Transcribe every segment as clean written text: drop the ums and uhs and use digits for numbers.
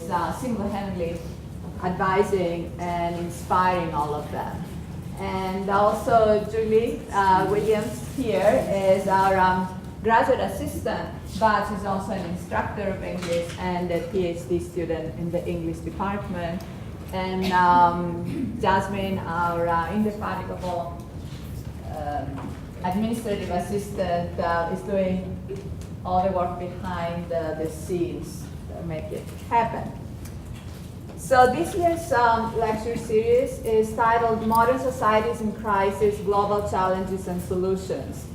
is single-handedly advising and inspiring all of them. And also Julie Williams here is our graduate assistant, but she's also an instructor of English and a PhD student in the English department. And Jasmine, our indefatigable administrative assistant, is doing all the work behind the scenes to make it happen. So this year's lecture series is titled Modern Societies in Crisis, Global Challenges and Solutions.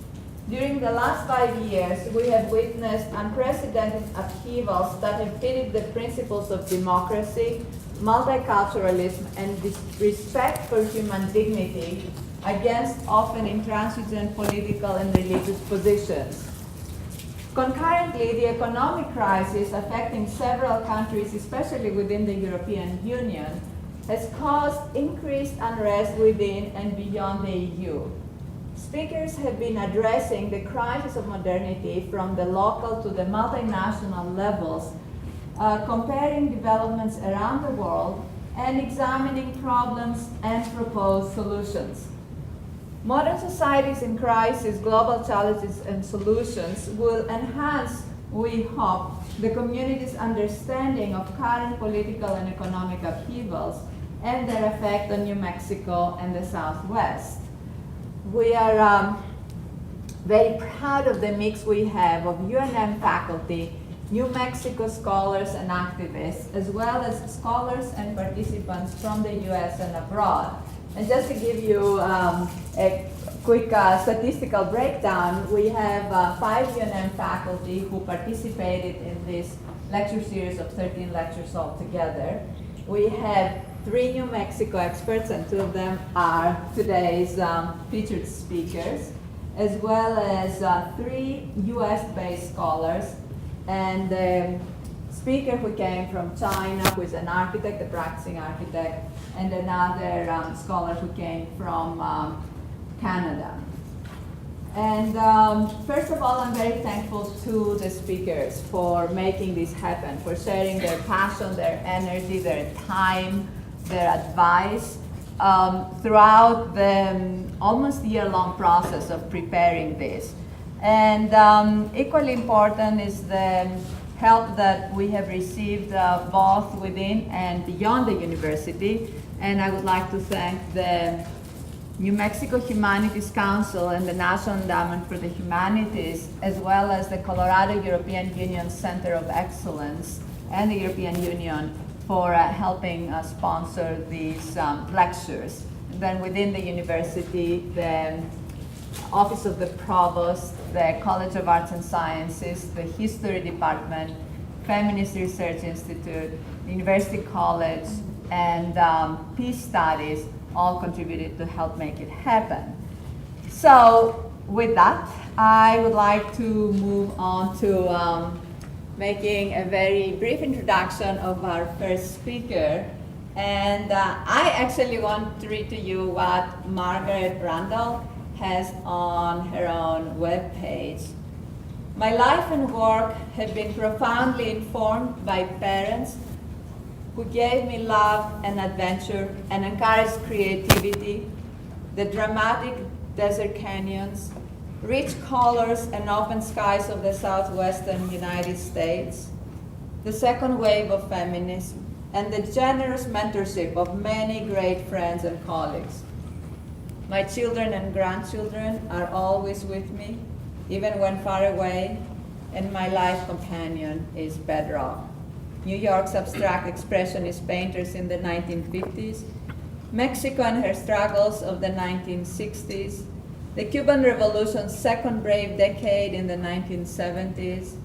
During the last 5 years, we have witnessed unprecedented upheavals that have pitted the principles of democracy, multiculturalism, and respect for human dignity against often intransigent political and religious positions. Concurrently, the economic crisis affecting several countries, especially within the European Union, has caused increased unrest within and beyond the EU. Speakers have been addressing the crisis of modernity from the local to the multinational levels, comparing developments around the world and examining problems and proposed solutions. Modern societies in crisis, global challenges and solutions will enhance, we hope, the community's understanding of current political and economic upheavals and their effect on New Mexico and the Southwest. We are very proud of the mix we have of UNM faculty, New Mexico scholars and activists, as well as scholars and participants from the US and abroad. And just to give you a quick statistical breakdown, we have 5 UNM faculty who participated in this lecture series of 13 lectures altogether. We have 3 New Mexico experts, and 2 of them are today's featured speakers, as well as 3 US-based scholars, and the speaker who came from China, who is an architect, a practicing architect, and another scholar who came from Canada. And first of all, I'm very thankful to the speakers for making this happen, for sharing their passion, their energy, their time, their advice throughout the almost year-long process of preparing this. And equally important is the help that we have received both within and beyond the university. And I would like to thank the New Mexico Humanities Council and the National Endowment for the Humanities, as well as the Colorado European Union Center of Excellence and the European Union for helping sponsor these lectures. And then within the university, the Office of the Provost, the College of Arts and Sciences, the History Department, Feminist Research Institute, University College, and Peace Studies all contributed to help make it happen. So with that, I would like to move on to making a very brief introduction of our first speaker. And I actually want to read to you what Margaret Randall has on her own webpage. My life and work have been profoundly informed by parents who gave me love and adventure and encouraged creativity, the dramatic desert canyons, rich colors and open skies of the southwestern United States, the second wave of feminism, and the generous mentorship of many great friends and colleagues. My children and grandchildren are always with me, even when far away, and my life companion is bedrock. New York's abstract expressionist painters in the 1950s, Mexico and her struggles of the 1960s, the Cuban Revolution's second brave decade in the 1970s,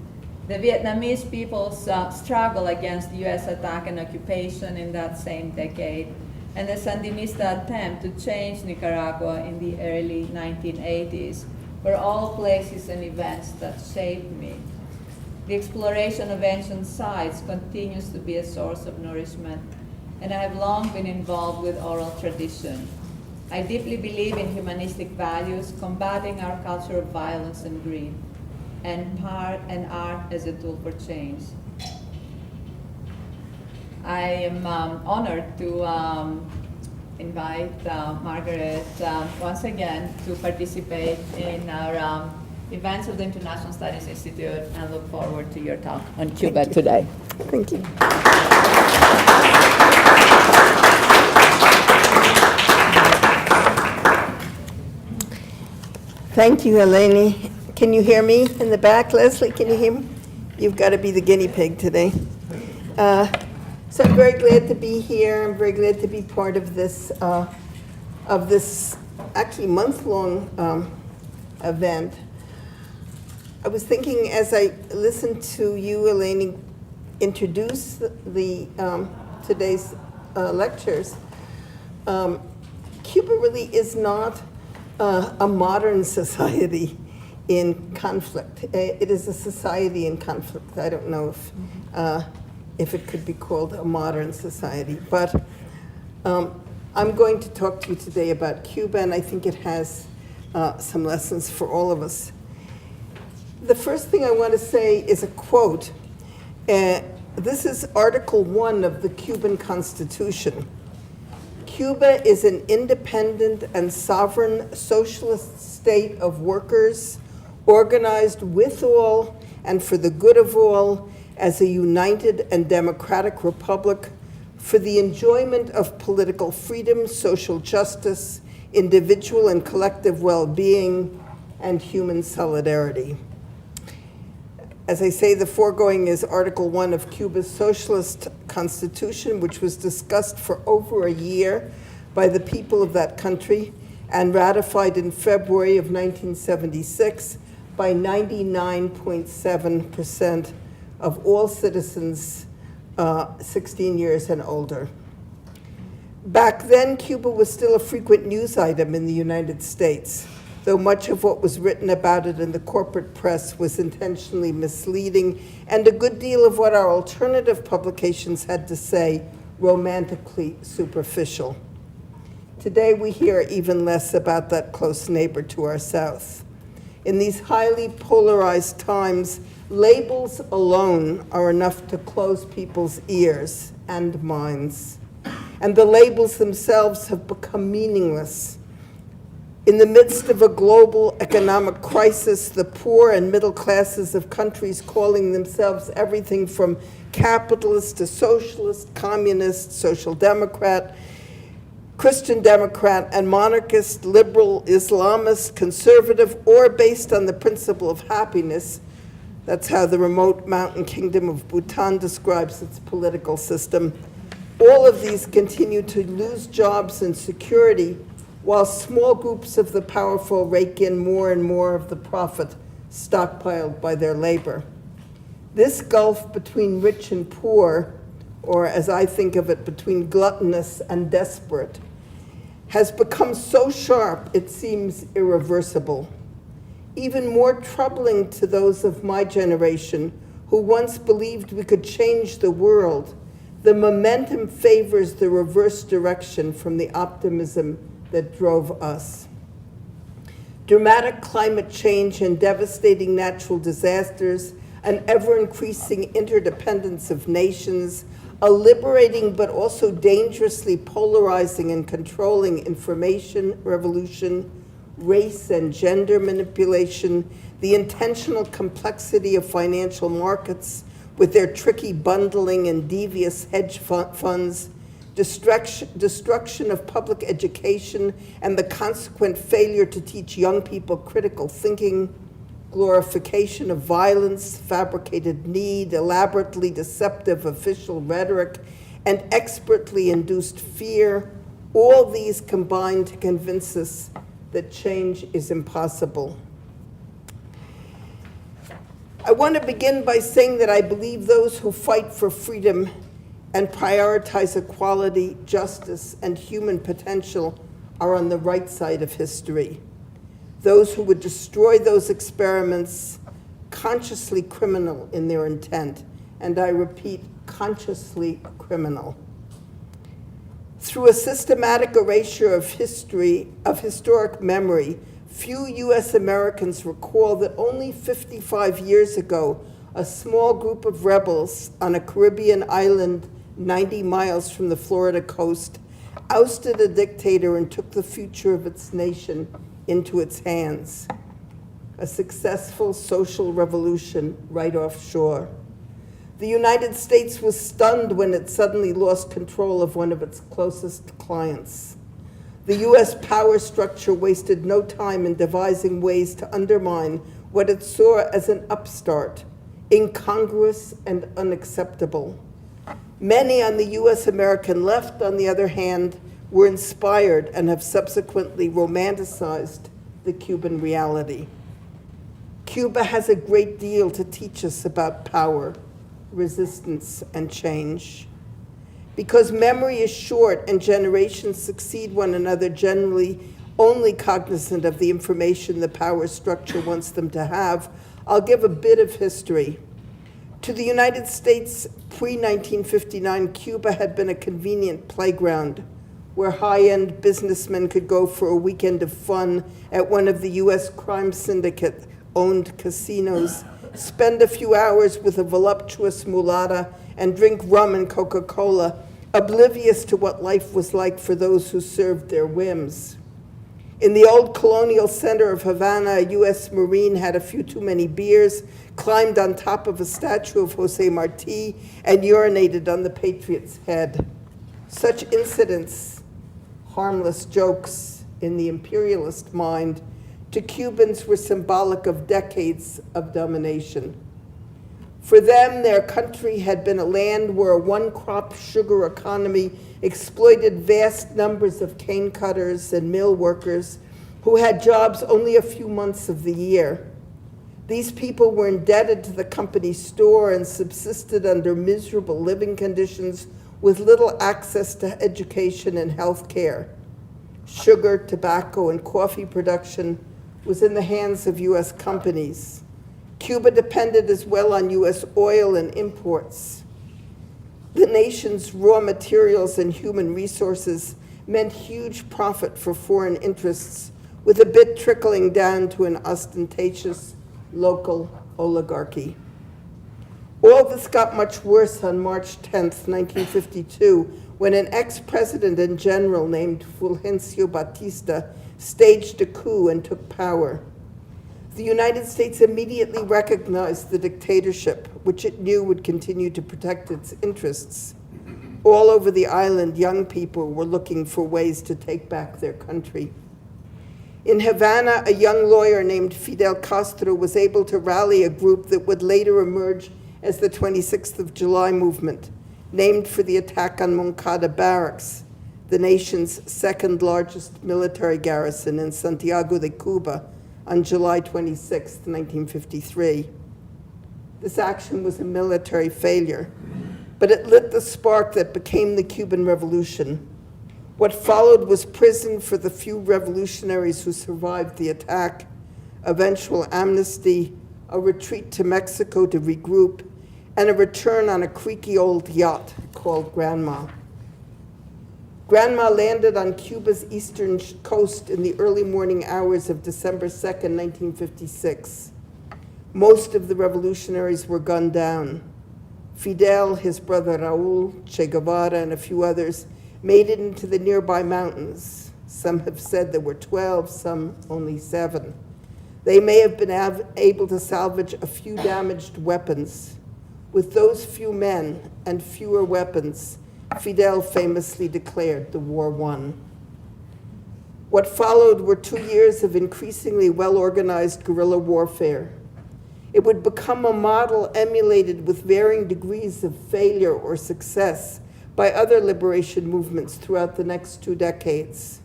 the Vietnamese people's struggle against US attack and occupation in that same decade, and the Sandinista attempt to change Nicaragua in the early 1980s were all places and events that shaped me. The exploration of ancient sites continues to be a source of nourishment, and I have long been involved with oral tradition. I deeply believe in humanistic values, combating our culture of violence and greed, and art as a tool for change. I am honored to invite Margaret once again to participate in our events of the International Studies Institute, and look forward to your talk on Cuba today. Thank you. Thank you, Eleni. Can you hear me in the back? Leslie, can you hear me? You've got to be the guinea pig today. So I'm very glad to be here. I'm very glad to be part of this actually month-long event. I was thinking as I listened to you, Eleni, introduce the today's lectures, Cuba really is not a modern society in conflict. It is a society in conflict. I don't know if it could be called a modern society, but I'm going to talk to you today about Cuba, and I think it has some lessons for all of us. The first thing I want to say is a quote. This is Article 1 of the Cuban Constitution. Cuba is an independent and sovereign socialist state of workers, organized with all and for the good of all, as a united and democratic republic for the enjoyment of political freedom, social justice, individual and collective well-being, and human solidarity. As I say, the foregoing is Article 1 of Cuba's Socialist Constitution, which was discussed for over a year by the people of that country and ratified in February of 1976 by 99.7% of all citizens 16 years and older. Back then, Cuba was still a frequent news item in the United States, though much of what was written about it in the corporate press was intentionally misleading, and a good deal of what our alternative publications had to say romantically superficial. Today, we hear even less about that close neighbor to our south. In these highly polarized times, labels alone are enough to close people's ears and minds, and the labels themselves have become meaningless. In the midst of a global economic crisis, the poor and middle classes of countries calling themselves everything from capitalist to socialist, communist, social democrat, Christian Democrat, and monarchist, liberal, Islamist, conservative, or based on the principle of happiness. That's how the remote mountain kingdom of Bhutan describes its political system. All of these continue to lose jobs and security, while small groups of the powerful rake in more and more of the profit stockpiled by their labor. This gulf between rich and poor, or as I think of it, between gluttonous and desperate, has become so sharp it seems irreversible. Even more troubling to those of my generation who once believed we could change the world, the momentum favors the reverse direction from the optimism that drove us. Dramatic climate change and devastating natural disasters, an ever-increasing interdependence of nations, a liberating but also dangerously polarizing and controlling information revolution, race and gender manipulation, the intentional complexity of financial markets with their tricky bundling and devious hedge funds, destruction of public education, and the consequent failure to teach young people critical thinking, glorification of violence, fabricated need, elaborately deceptive official rhetoric, and expertly induced fear, all these combine to convince us that change is impossible. I want to begin by saying that I believe those who fight for freedom and prioritize equality, justice, and human potential are on the right side of history. Those who would destroy those experiments, consciously criminal in their intent, and I repeat, consciously criminal. Through a systematic erasure of history, of historic memory, few US Americans recall that only 55 years ago, a small group of rebels on a Caribbean island 90 miles from the Florida coast, ousted a dictator and took the future of its nation into its hands. A successful social revolution right offshore. The United States was stunned when it suddenly lost control of one of its closest clients. The US power structure wasted no time in devising ways to undermine what it saw as an upstart, incongruous and unacceptable. Many on the US American left, on the other hand, were inspired and have subsequently romanticized the Cuban reality. Cuba has a great deal to teach us about power, resistance, and change. Because memory is short and generations succeed one another, generally only cognizant of the information the power structure wants them to have, I'll give a bit of history. To the United States, pre-1959, Cuba had been a convenient playground where high-end businessmen could go for a weekend of fun at one of the US crime syndicate-owned casinos, spend a few hours with a voluptuous mulatta, and drink rum and Coca-Cola, oblivious to what life was like for those who served their whims. In the old colonial center of Havana, a US Marine had a few too many beers, climbed on top of a statue of Jose Marti, and urinated on the patriot's head. Such incidents, harmless jokes in the imperialist mind, to Cubans were symbolic of decades of domination. For them, their country had been a land where a one-crop sugar economy exploited vast numbers of cane cutters and mill workers who had jobs only a few months of the year. These people were indebted to the company store and subsisted under miserable living conditions with little access to education and health care. Sugar, tobacco, and coffee production was in the hands of US companies. Cuba depended as well on US oil and imports. The nation's raw materials and human resources meant huge profit for foreign interests, with a bit trickling down to an ostentatious local oligarchy. All this got much worse on March 10th, 1952, when an ex-president and general named Fulgencio Batista staged a coup and took power. The United States immediately recognized the dictatorship, which it knew would continue to protect its interests. All over the island, young people were looking for ways to take back their country. In Havana, a young lawyer named Fidel Castro was able to rally a group that would later emerge as the 26th of July movement, named for the attack on Moncada Barracks, the nation's second largest military garrison in Santiago de Cuba, on July 26, 1953. This action was a military failure, but it lit the spark that became the Cuban Revolution. What followed was prison for the few revolutionaries who survived the attack, eventual amnesty, a retreat to Mexico to regroup, and a return on a creaky old yacht called Grandma. Grandma landed on Cuba's eastern coast in the early morning hours of December 2nd, 1956. Most of the revolutionaries were gunned down. Fidel, his brother Raul, Che Guevara, and a few others made it into the nearby mountains. Some have said there were 12, some only 7. They may have been able to salvage a few damaged weapons. With those few men and fewer weapons, Fidel famously declared the war won. What followed were 2 years of increasingly well-organized guerrilla warfare. It would become a model emulated with varying degrees of failure or success by other liberation movements throughout the next 2 decades.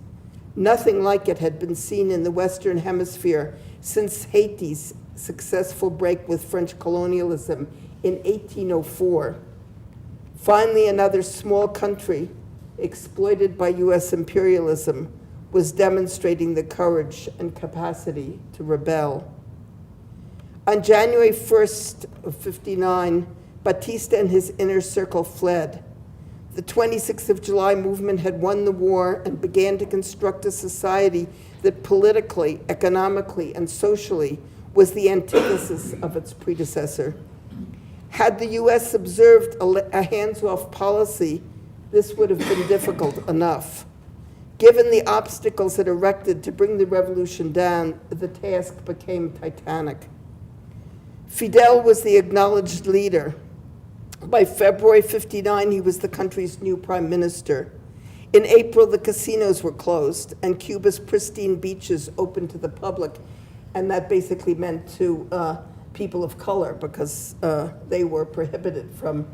Nothing like it had been seen in the Western Hemisphere since Haiti's successful break with French colonialism in 1804. Finally, another small country, exploited by US imperialism, was demonstrating the courage and capacity to rebel. On January 1st of '59, Batista and his inner circle fled. The 26th of July movement had won the war and began to construct a society that politically, economically, and socially was the antithesis of its predecessor. Had the US observed a hands-off policy, this would have been difficult enough. Given the obstacles it erected to bring the revolution down, the task became titanic. Fidel was the acknowledged leader. By February '59, he was the country's new prime minister. In April, the casinos were closed and Cuba's pristine beaches opened to the public, and that basically meant to people of color because they were prohibited from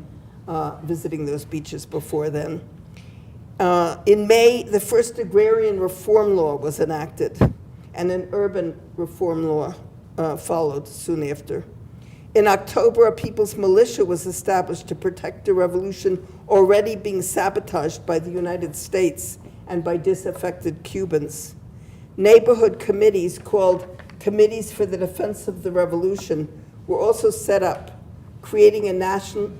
visiting those beaches before then. In May, the first agrarian reform law was enacted, and an urban reform law followed soon after. In October, a people's militia was established to protect a revolution already being sabotaged by the United States and by disaffected Cubans. Neighborhood committees called Committees for the Defense of the Revolution were also set up, creating a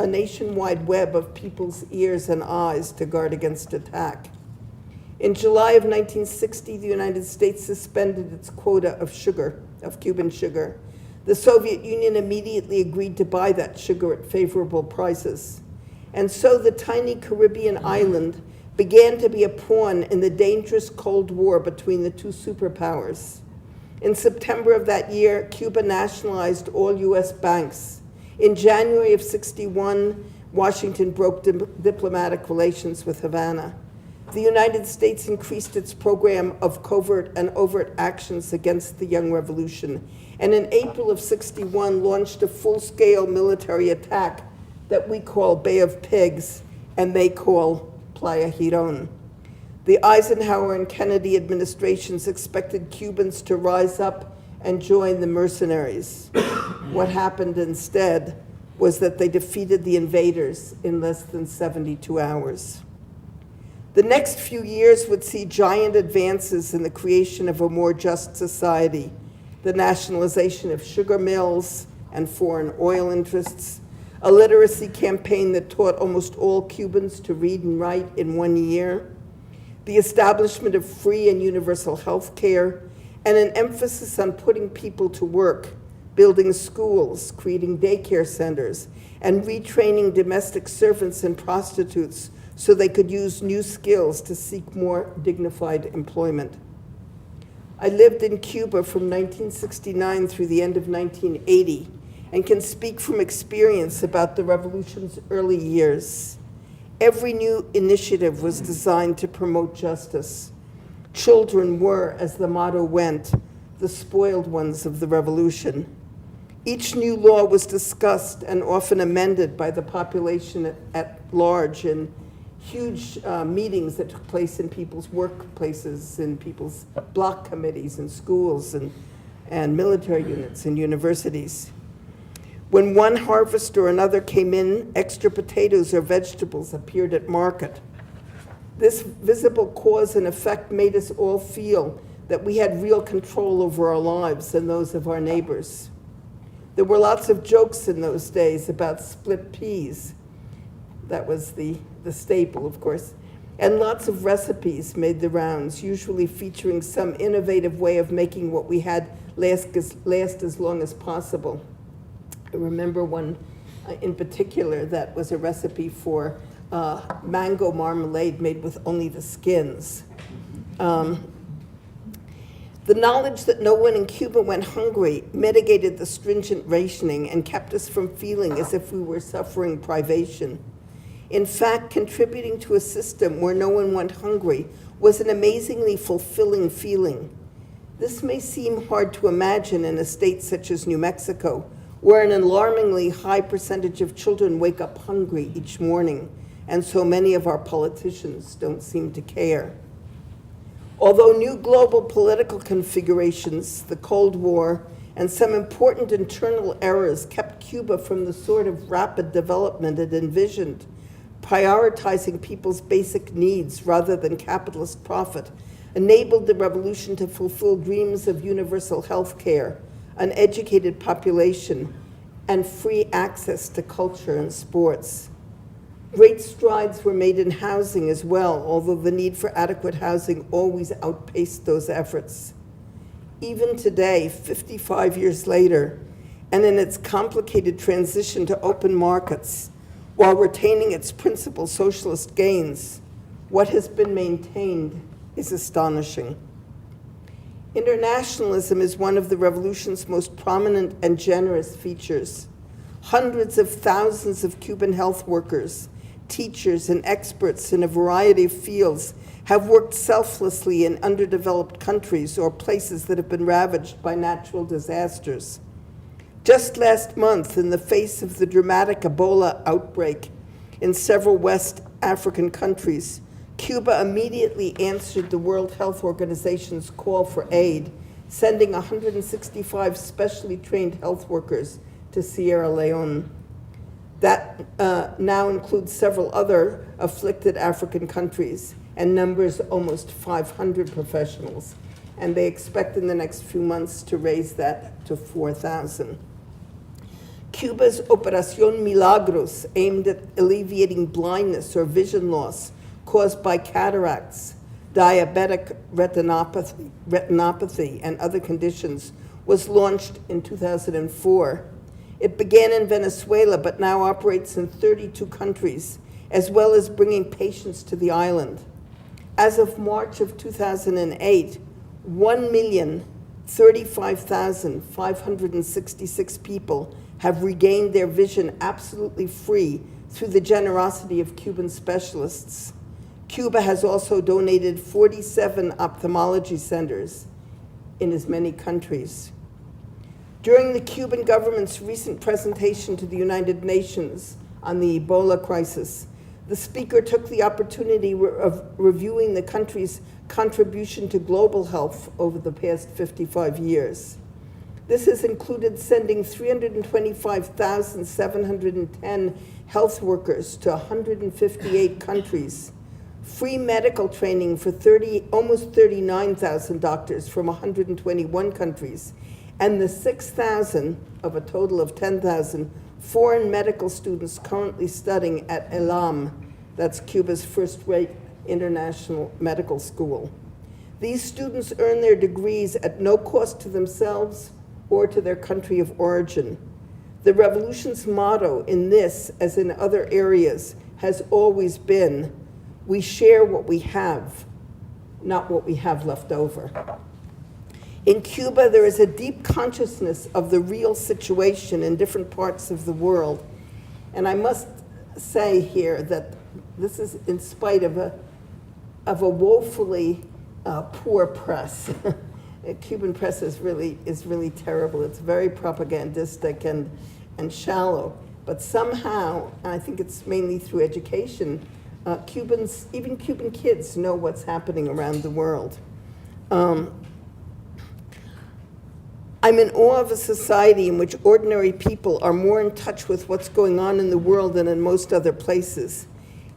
nationwide web of people's ears and eyes to guard against attack. In July of 1960, the United States suspended its quota of sugar, of Cuban sugar. The Soviet Union immediately agreed to buy that sugar at favorable prices. And so the tiny Caribbean island began to be a pawn in the dangerous Cold War between the two superpowers. In September of that year, Cuba nationalized all US banks. In January of '61, Washington broke diplomatic relations with Havana. The United States increased its program of covert and overt actions against the young revolution, and in April of '61 launched a full-scale military attack that we call Bay of Pigs and they call Playa Girón. The Eisenhower and Kennedy administrations expected Cubans to rise up and join the mercenaries. What happened instead was that they defeated the invaders in less than 72 hours. The next few years would see giant advances in the creation of a more just society, the nationalization of sugar mills and foreign oil interests, a literacy campaign that taught almost all Cubans to read and write in 1 year, the establishment of free and universal health care, and an emphasis on putting people to work, building schools, creating daycare centers, and retraining domestic servants and prostitutes so they could use new skills to seek more dignified employment. I lived in Cuba from 1969 through the end of 1980 and can speak from experience about the revolution's early years. Every new initiative was designed to promote justice. Children were, as the motto went, the spoiled ones of the revolution. Each new law was discussed and often amended by the population at large in huge meetings that took place in people's workplaces, in people's block committees, in schools, and military units and universities. When one harvest or another came in, extra potatoes or vegetables appeared at market. This visible cause and effect made us all feel that we had real control over our lives and those of our neighbors. There were lots of jokes in those days about split peas. That was the staple, of course. And lots of recipes made the rounds, usually featuring some innovative way of making what we had last as long as possible. I remember one in particular that was a recipe for mango marmalade made with only the skins. The knowledge that no one in Cuba went hungry mitigated the stringent rationing and kept us from feeling as if we were suffering privation. In fact, contributing to a system where no one went hungry was an amazingly fulfilling feeling. This may seem hard to imagine in a state such as New Mexico, where an alarmingly high percentage of children wake up hungry each morning, and so many of our politicians don't seem to care. Although new global political configurations, the Cold War, and some important internal errors kept Cuba from the sort of rapid development it envisioned, prioritizing people's basic needs rather than capitalist profit, enabled the revolution to fulfill dreams of universal health care, an educated population, and free access to culture and sports. Great strides were made in housing as well, although the need for adequate housing always outpaced those efforts. Even today, 55 years later, and in its complicated transition to open markets, while retaining its principal socialist gains, what has been maintained is astonishing. Internationalism is one of the revolution's most prominent and generous features. Hundreds of thousands of Cuban health workers, teachers, and experts in a variety of fields have worked selflessly in underdeveloped countries or places that have been ravaged by natural disasters. Just last month, in the face of the dramatic Ebola outbreak in several West African countries, Cuba immediately answered the World Health Organization's call for aid, sending 165 specially trained health workers to Sierra Leone. That now includes several other afflicted African countries and numbers almost 500 professionals. And they expect in the next few months to raise that to 4,000. Cuba's Operación Milagros, aimed at alleviating blindness or vision loss caused by cataracts, diabetic retinopathy, and other conditions, was launched in 2004. It began in Venezuela, but now operates in 32 countries, as well as bringing patients to the island. As of March of 2008, 1,035,566 people have regained their vision absolutely free through the generosity of Cuban specialists. Cuba has also donated 47 ophthalmology centers in as many countries. During the Cuban government's recent presentation to the United Nations on the Ebola crisis, the speaker took the opportunity of reviewing the country's contribution to global health over the past 55 years. This has included sending 325,710 health workers to 158 countries, free medical training for almost 39,000 doctors from 121 countries, and the 6,000 of a total of 10,000 foreign medical students currently studying at ELAM, that's Cuba's first-rate international medical school. These students earn their degrees at no cost to themselves or to their country of origin. The revolution's motto in this, as in other areas, has always been, we share what we have, not what we have left over. In Cuba, there is a deep consciousness of the real situation in different parts of the world. And I must say here that this is in spite of a woefully poor press. Cuban press is really terrible. It's very propagandistic and shallow. But somehow, and I think it's mainly through education, even Cuban kids know what's happening around the world. I'm in awe of a society in which ordinary people are more in touch with what's going on in the world than in most other places.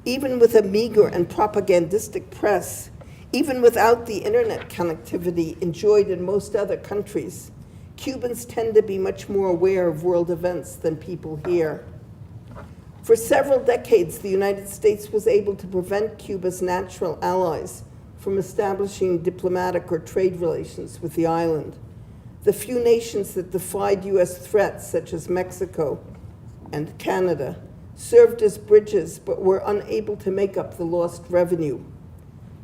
Even with a meager and propagandistic press, even without the internet connectivity enjoyed in most other countries, Cubans tend to be much more aware of world events than people here. For several decades, the United States was able to prevent Cuba's natural allies from establishing diplomatic or trade relations with the island. The few nations that defied US threats, such as Mexico and Canada, served as bridges but were unable to make up the lost revenue.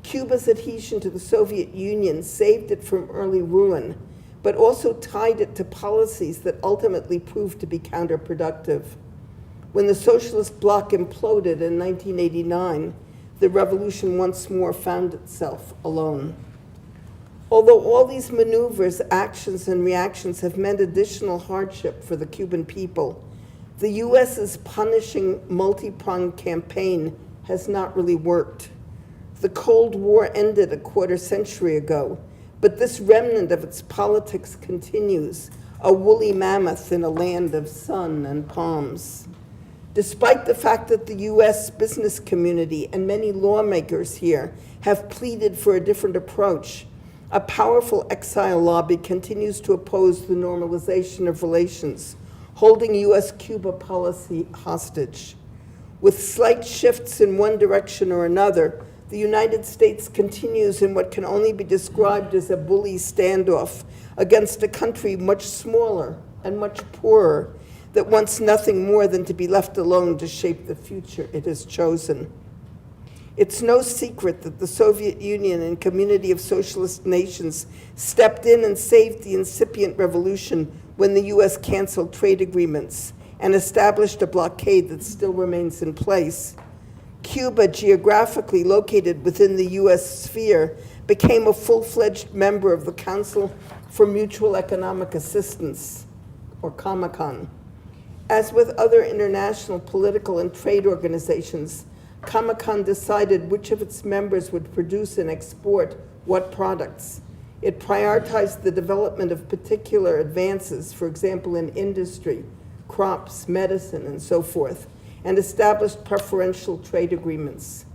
Cuba's adhesion to the Soviet Union saved it from early ruin, but also tied it to policies that ultimately proved to be counterproductive. When the socialist bloc imploded in 1989, the revolution once more found itself alone. Although all these maneuvers, actions, and reactions have meant additional hardship for the Cuban people, the US's punishing multi-pronged campaign has not really worked. The Cold War ended a quarter century ago, but this remnant of its politics continues, a woolly mammoth in a land of sun and palms. Despite the fact that the US business community and many lawmakers here have pleaded for a different approach, a powerful exile lobby continues to oppose the normalization of relations, holding US-Cuba policy hostage. With slight shifts in one direction or another, the United States continues in what can only be described as a bully standoff against a country much smaller and much poorer that wants nothing more than to be left alone to shape the future it has chosen. It's no secret that the Soviet Union and community of socialist nations stepped in and saved the incipient revolution when the US canceled trade agreements and established a blockade that still remains in place. Cuba, geographically located within the US sphere, became a full-fledged member of the Council for Mutual Economic Assistance, or COMECON. As with other international political and trade organizations, COMECON decided which of its members would produce and export what products. It prioritized the development of particular advances, for example, in industry, crops, medicine, and so forth, and established preferential trade agreements.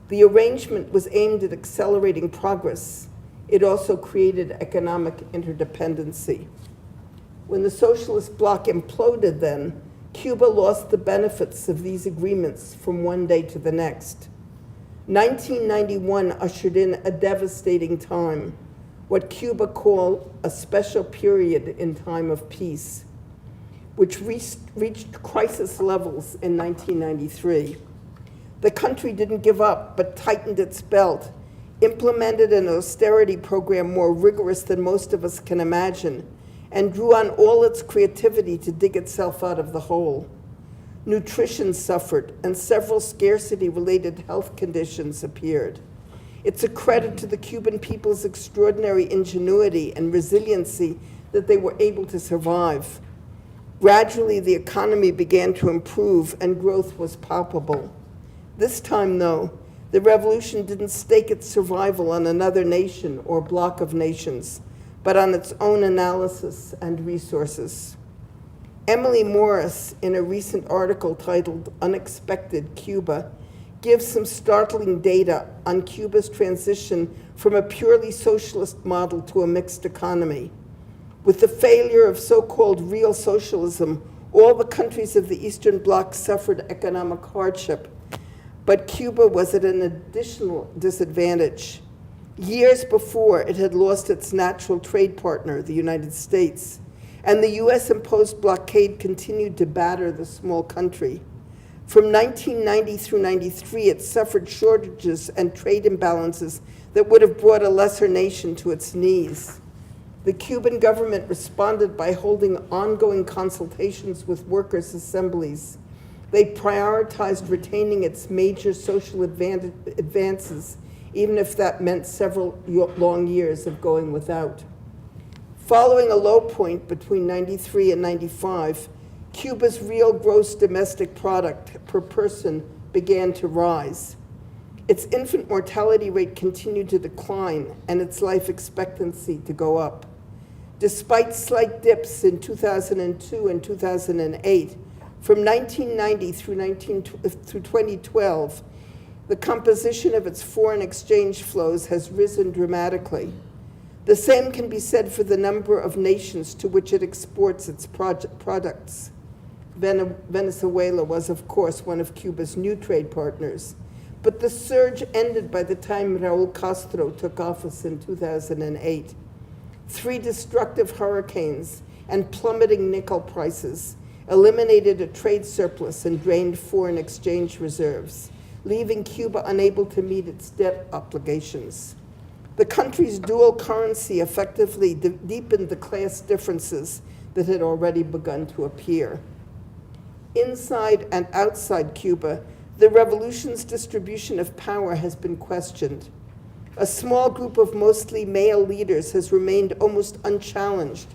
The arrangement was aimed at accelerating progress. It also created economic interdependency. When the socialist bloc imploded then, Cuba lost the benefits of these agreements from one day to the next. 1991 ushered in a devastating time, what Cuba called a special period in time of peace, which reached crisis levels in 1993. The country didn't give up, but tightened its belt, implemented an austerity program more rigorous than most of us can imagine, and drew on all its creativity to dig itself out of the hole. Nutrition suffered, and several scarcity-related health conditions appeared. It's a credit to the Cuban people's extraordinary ingenuity and resiliency that they were able to survive. Gradually, the economy began to improve, and growth was palpable. This time, though, the revolution didn't stake its survival on another nation or bloc of nations, but on its own analysis and resources. Emily Morris, in a recent article titled "Unexpected Cuba," gives some startling data on Cuba's transition from a purely socialist model to a mixed economy. With the failure of so-called real socialism, all the countries of the Eastern Bloc suffered economic hardship, but Cuba was at an additional disadvantage. Years before, it had lost its natural trade partner, the United States, and the US-imposed blockade continued to batter the small country. From 1990 through 93, it suffered shortages and trade imbalances that would have brought a lesser nation to its knees. The Cuban government responded by holding ongoing consultations with workers' assemblies. They prioritized retaining its major social advances, even if that meant several long years of going without. Following a low point between 93 and 95, Cuba's real gross domestic product per person began to rise. Its infant mortality rate continued to decline and its life expectancy to go up. Despite slight dips in 2002 and 2008, from 1990 through 2012, the composition of its foreign exchange flows has risen dramatically. The same can be said for the number of nations to which it exports its products. Venezuela was, of course, one of Cuba's new trade partners, but the surge ended by the time Raúl Castro took office in 2008. 3 destructive hurricanes and plummeting nickel prices eliminated a trade surplus and drained foreign exchange reserves, leaving Cuba unable to meet its debt obligations. The country's dual currency effectively deepened the class differences that had already begun to appear. Inside and outside Cuba, the revolution's distribution of power has been questioned. A small group of mostly male leaders has remained almost unchallenged,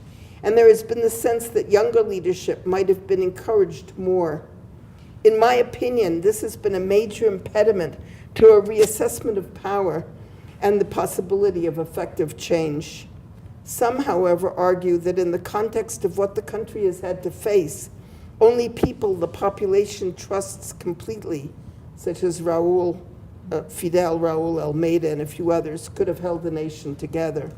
and there has been the sense that younger leadership might have been encouraged more. In my opinion, this has been a major impediment to a reassessment of power and the possibility of effective change. Some, however, argue that in the context of what the country has had to face, only people the population trusts completely, such as Fidel Raúl Almeida and a few others, could have held the nation together.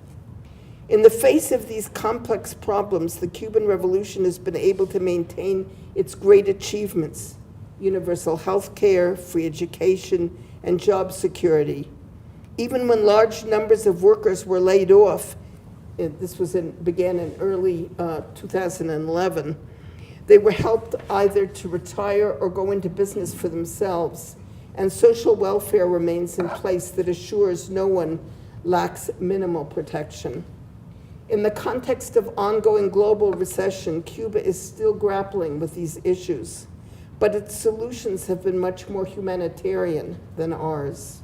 In the face of these complex problems, the Cuban Revolution has been able to maintain its great achievements: universal health care, free education, and job security. Even when large numbers of workers were laid off, began in early 2011. They were helped either to retire or go into business for themselves, and social welfare remains in place that assures no one lacks minimal protection. In the context of ongoing global recession, Cuba is still grappling with these issues, but its solutions have been much more humanitarian than ours.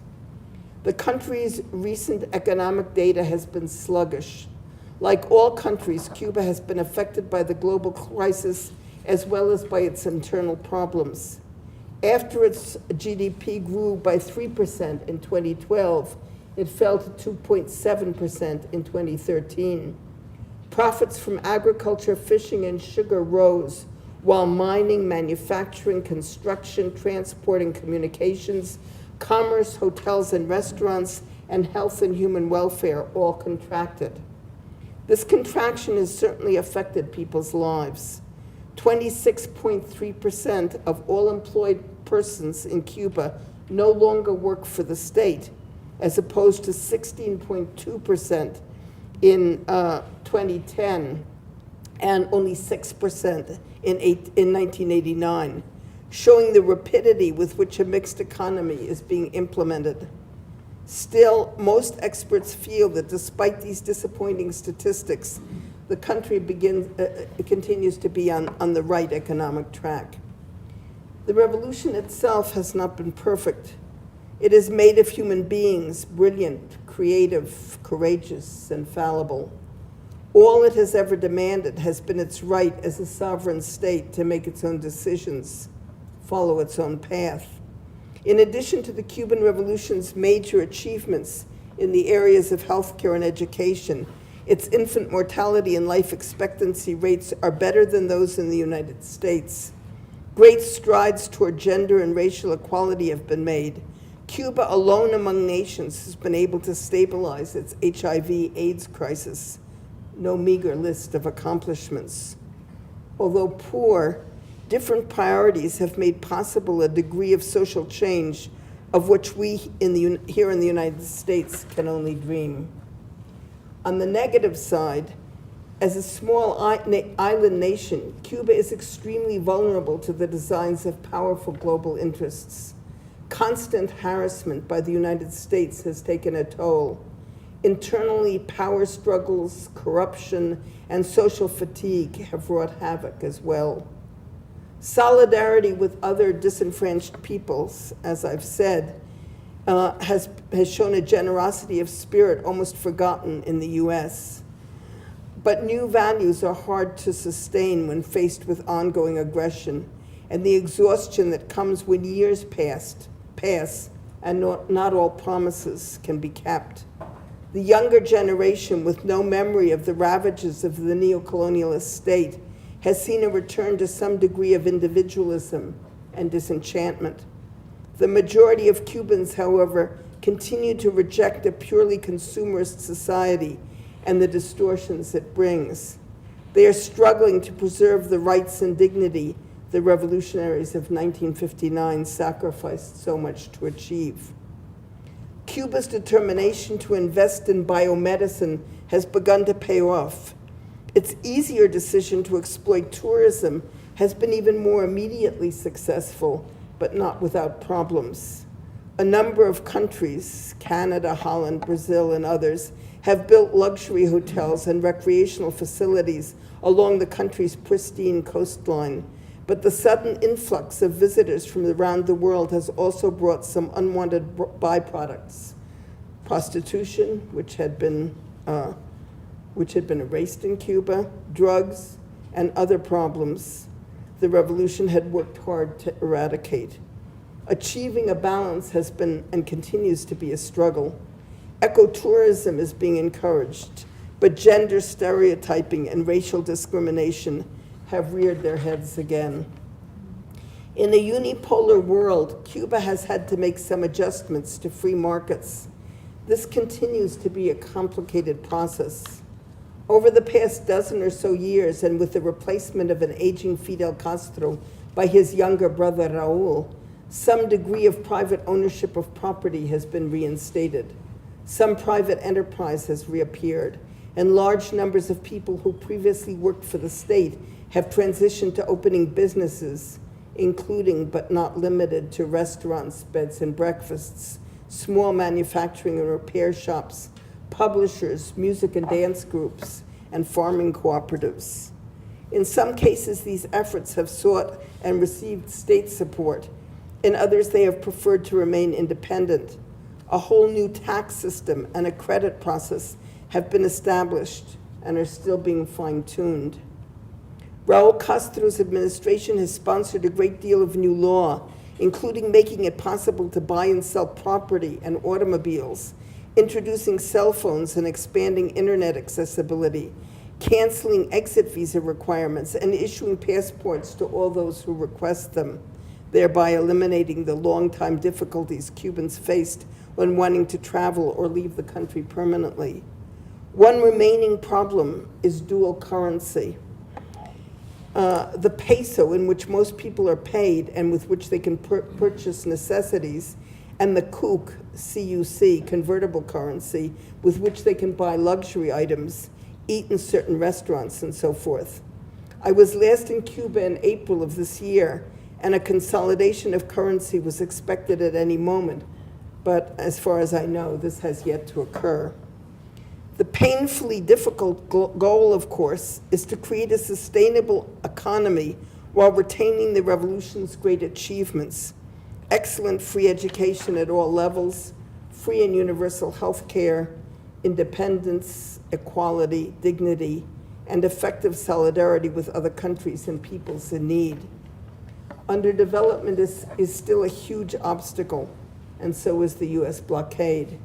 The country's recent economic data has been sluggish. Like all countries, Cuba has been affected by the global crisis as well as by its internal problems. After its GDP grew by 3% in 2012, it fell to 2.7% in 2013. Profits from agriculture, fishing, and sugar rose, while mining, manufacturing, construction, transport and communications, commerce, hotels and restaurants, and health and human welfare all contracted. This contraction has certainly affected people's lives. 26.3% of all employed persons in Cuba no longer work for the state, as opposed to 16.2% in 2010 and only 6% in 1989, showing the rapidity with which a mixed economy is being implemented. Still, most experts feel that despite these disappointing statistics, the country continues to be on the right economic track. The revolution itself has not been perfect. It is made of human beings, brilliant, creative, courageous, and fallible. All it has ever demanded has been its right as a sovereign state to make its own decisions, follow its own path. In addition to the Cuban Revolution's major achievements in the areas of healthcare and education, its infant mortality and life expectancy rates are better than those in the United States. Great strides toward gender and racial equality have been made. Cuba, alone among nations, has been able to stabilize its HIV/AIDS crisis. No meager list of accomplishments. Although poor, different priorities have made possible a degree of social change of which we here in the United States can only dream. On the negative side, as a small island nation, Cuba is extremely vulnerable to the designs of powerful global interests. Constant harassment by the United States has taken a toll. Internally, power struggles, corruption, and social fatigue have wrought havoc as well. Solidarity with other disenfranchised peoples, as I've said, has shown a generosity of spirit almost forgotten in the US. But new values are hard to sustain when faced with ongoing aggression and the exhaustion that comes when years pass and not all promises can be kept. The younger generation, with no memory of the ravages of the neocolonialist state, has seen a return to some degree of individualism and disenchantment. The majority of Cubans, however, continue to reject a purely consumerist society and the distortions it brings. They are struggling to preserve the rights and dignity the revolutionaries of 1959 sacrificed so much to achieve. Cuba's determination to invest in biomedicine has begun to pay off. Its easier decision to exploit tourism has been even more immediately successful, but not without problems. A number of countries, Canada, Holland, Brazil, and others, have built luxury hotels and recreational facilities along the country's pristine coastline. But the sudden influx of visitors from around the world has also brought some unwanted byproducts. Prostitution, which had been erased in Cuba, drugs, and other problems the revolution had worked hard to eradicate. Achieving a balance has been and continues to be a struggle. Ecotourism is being encouraged, but gender stereotyping and racial discrimination have reared their heads again. In a unipolar world, Cuba has had to make some adjustments to free markets. This continues to be a complicated process. Over the past dozen or so years, and with the replacement of an aging Fidel Castro by his younger brother Raul, some degree of private ownership of property has been reinstated. Some private enterprise has reappeared, and large numbers of people who previously worked for the state have transitioned to opening businesses, including but not limited to restaurants, beds and breakfasts, small manufacturing and repair shops, publishers, music and dance groups, and farming cooperatives. In some cases, these efforts have sought and received state support. In others, they have preferred to remain independent. A whole new tax system and a credit process have been established and are still being fine-tuned. Raul Castro's administration has sponsored a great deal of new law, including making it possible to buy and sell property and automobiles, introducing cell phones and expanding internet accessibility, canceling exit visa requirements, and issuing passports to all those who request them, thereby eliminating the long-time difficulties Cubans faced when wanting to travel or leave the country permanently. One remaining problem is dual currency. The peso, in which most people are paid and with which they can purchase necessities, and the CUC, C-U-C, convertible currency, with which they can buy luxury items, eat in certain restaurants, and so forth. I was last in Cuba in April of this year, and a consolidation of currency was expected at any moment, but as far as I know, this has yet to occur. The painfully difficult goal, of course, is to create a sustainable economy while retaining the revolution's great achievements: excellent free education at all levels, free and universal health care, independence, equality, dignity, and effective solidarity with other countries and peoples in need. Underdevelopment is still a huge obstacle, and so is the US blockade,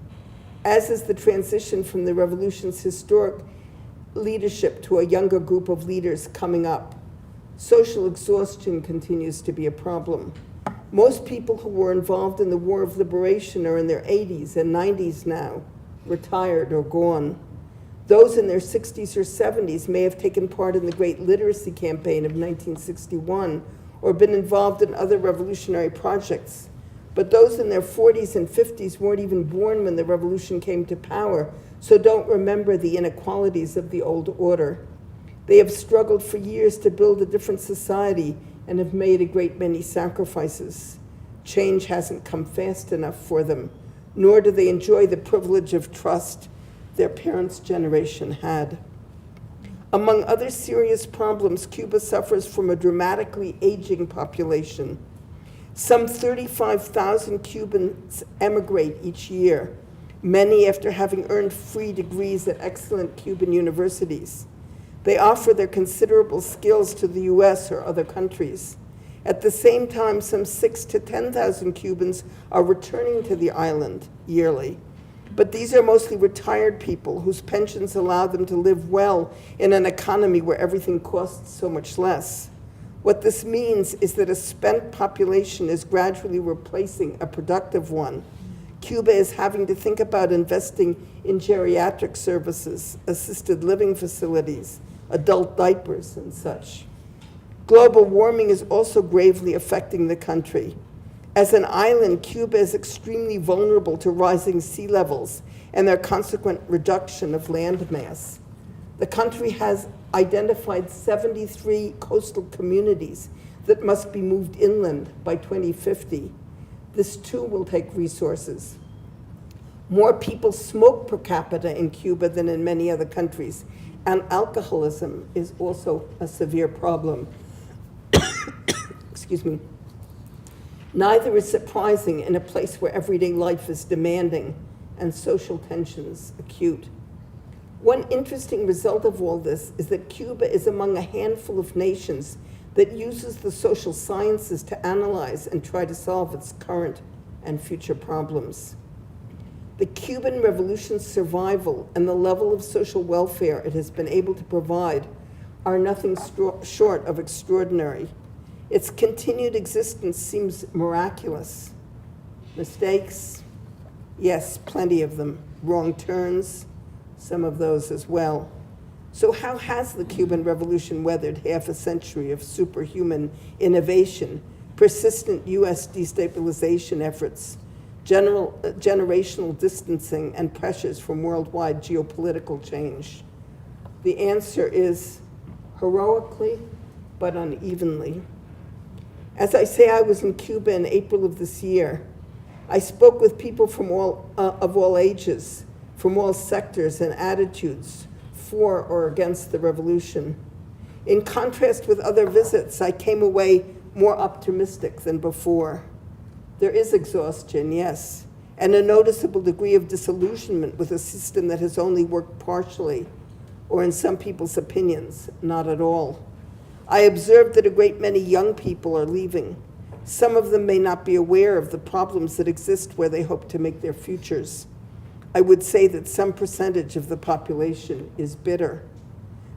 as is the transition from the revolution's historic leadership to a younger group of leaders coming up. Social exhaustion continues to be a problem. Most people who were involved in the War of Liberation are in their 80s and 90s now, retired or gone. Those in their 60s or 70s may have taken part in the Great Literacy Campaign of 1961 or been involved in other revolutionary projects. But those in their 40s and 50s weren't even born when the revolution came to power, so don't remember the inequalities of the old order. They have struggled for years to build a different society and have made a great many sacrifices. Change hasn't come fast enough for them, nor do they enjoy the privilege of trust their parents' generation had. Among other serious problems, Cuba suffers from a dramatically aging population. Some 35,000 Cubans emigrate each year, many after having earned free degrees at excellent Cuban universities. They offer their considerable skills to the US or other countries. At the same time, some 6,000 to 10,000 Cubans are returning to the island yearly. But these are mostly retired people whose pensions allow them to live well in an economy where everything costs so much less. What this means is that a spent population is gradually replacing a productive one. Cuba is having to think about investing in geriatric services, assisted living facilities, adult diapers, and such. Global warming is also gravely affecting the country. As an island, Cuba is extremely vulnerable to rising sea levels and their consequent reduction of land mass. The country has identified 73 coastal communities that must be moved inland by 2050. This too will take resources. More people smoke per capita in Cuba than in many other countries, and alcoholism is also a severe problem. Excuse me. Neither is surprising in a place where everyday life is demanding and social tensions acute. One interesting result of all this is that Cuba is among a handful of nations that uses the social sciences to analyze and try to solve its current and future problems. The Cuban Revolution's survival and the level of social welfare it has been able to provide are nothing short of extraordinary. Its continued existence seems miraculous. Mistakes? Yes, plenty of them. Wrong turns? Some of those as well. So how has the Cuban Revolution weathered half a century of superhuman innovation, persistent US destabilization efforts, generational distancing, and pressures from worldwide geopolitical change? The answer is heroically, but unevenly. As I say, I was in Cuba in April of this year. I spoke with people from of all ages, from all sectors and attitudes, for or against the revolution. In contrast with other visits, I came away more optimistic than before. There is exhaustion, yes, and a noticeable degree of disillusionment with a system that has only worked partially, or in some people's opinions, not at all. I observed that a great many young people are leaving. Some of them may not be aware of the problems that exist where they hope to make their futures. I would say that some percentage of the population is bitter.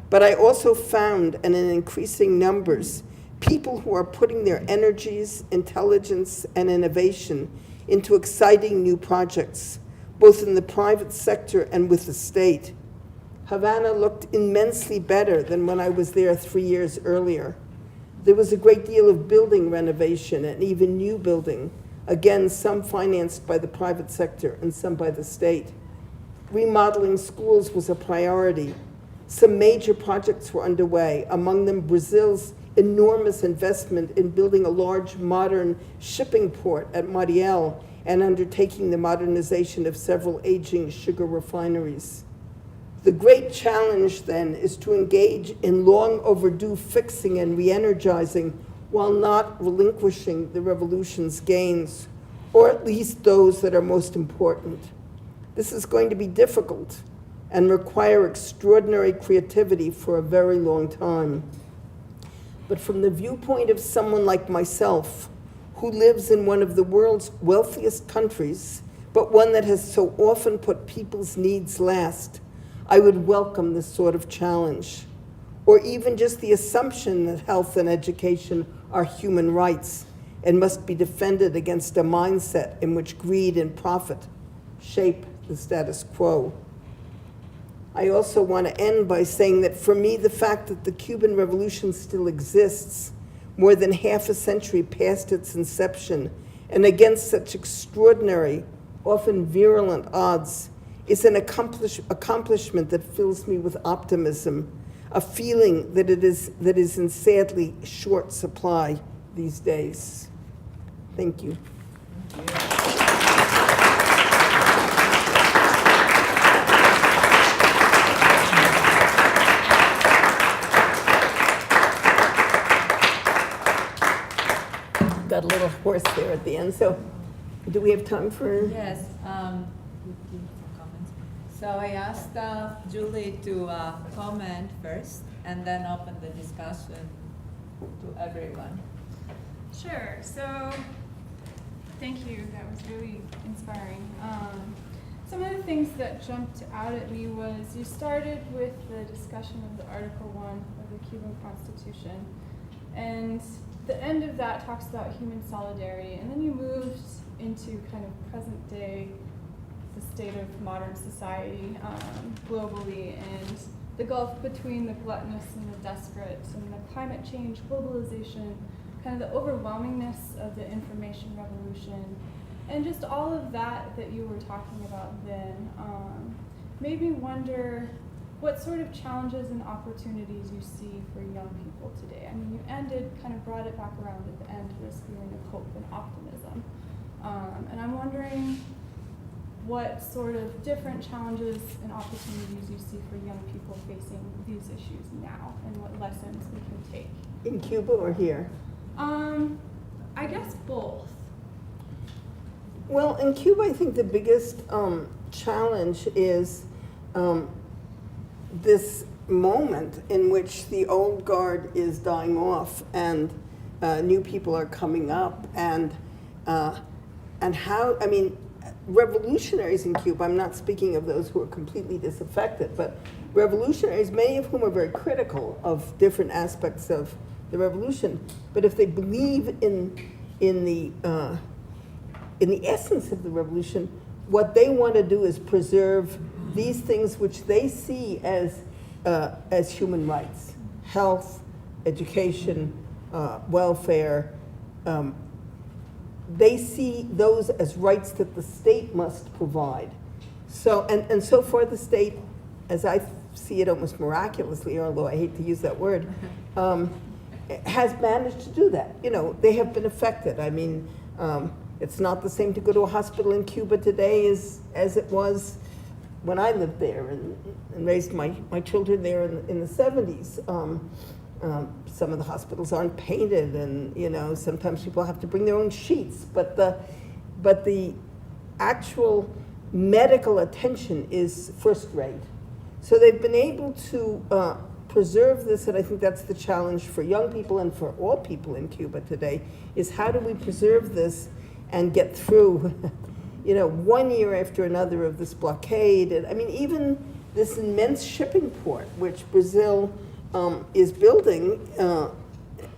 But I also found, and in increasing numbers, people who are putting their energies, intelligence, and innovation into exciting new projects, both in the private sector and with the state. Havana looked immensely better than when I was there 3 years earlier. There was a great deal of building renovation and even new building, again, some financed by the private sector and some by the state. Remodeling schools was a priority. Some major projects were underway, among them Brazil's enormous investment in building a large modern shipping port at Mariel and undertaking the modernization of several aging sugar refineries. The great challenge then is to engage in long overdue fixing and re-energizing while not relinquishing the revolution's gains, or at least those that are most important. This is going to be difficult and require extraordinary creativity for a very long time. But from the viewpoint of someone like myself, who lives in one of the world's wealthiest countries, but one that has so often put people's needs last, I would welcome this sort of challenge, or even just the assumption that health and education are human rights and must be defended against a mindset in which greed and profit shape the status quo. I also want to end by saying that for me, the fact that the Cuban Revolution still exists, more than half a century past its inception, and against such extraordinary, often virulent odds, is an accomplishment that fills me with optimism, a feeling that is in sadly short supply these days. Thank you. Got a little hoarse there at the end. So, do we have time for? Yes. So I asked Julie to comment first and then open the discussion to everyone. Sure. So thank you. That was really inspiring. Some of the things that jumped out at me was you started with the discussion of the Article 1 of the Cuban Constitution. And the end of that talks about human solidarity. And then you moved into kind of present day, the state of modern society globally, and the gulf between the gluttonous and the desperate, and the climate change, globalization, kind of the overwhelmingness of the information revolution, and just all of that you were talking about then made me wonder what sort of challenges and opportunities you see for young people today. I mean, you brought it back around at the end to this feeling of hope and optimism. And I'm wondering what sort of different challenges and opportunities you see for young people facing these issues now, and what lessons we can take. In Cuba or here? I guess both. Well, in Cuba, I think the biggest challenge is this moment in which the old guard is dying off and new people are coming up, and how, I mean, revolutionaries in Cuba, I'm not speaking of those who are completely disaffected, but revolutionaries, many of whom are very critical of different aspects of the revolution, but if they believe in the essence of the revolution, what they want to do is preserve these things which they see as human rights: health, education, welfare. They see those as rights that the state must provide. So, and so far the state, as I see it almost miraculously, although I hate to use that word, has managed to do that. You know, they have been affected. I mean, it's not the same to go to a hospital in Cuba today as it was when I lived there and raised my children there in the 70s. Some of the hospitals aren't painted, and you know, sometimes people have to bring their own sheets. But the actual medical attention is first rate. So they've been able to preserve this, and I think that's the challenge for young people and for all people in Cuba today, is how do we preserve this and get through, you know, 1 year after another of this blockade. And I mean, even this immense shipping port, which Brazil is building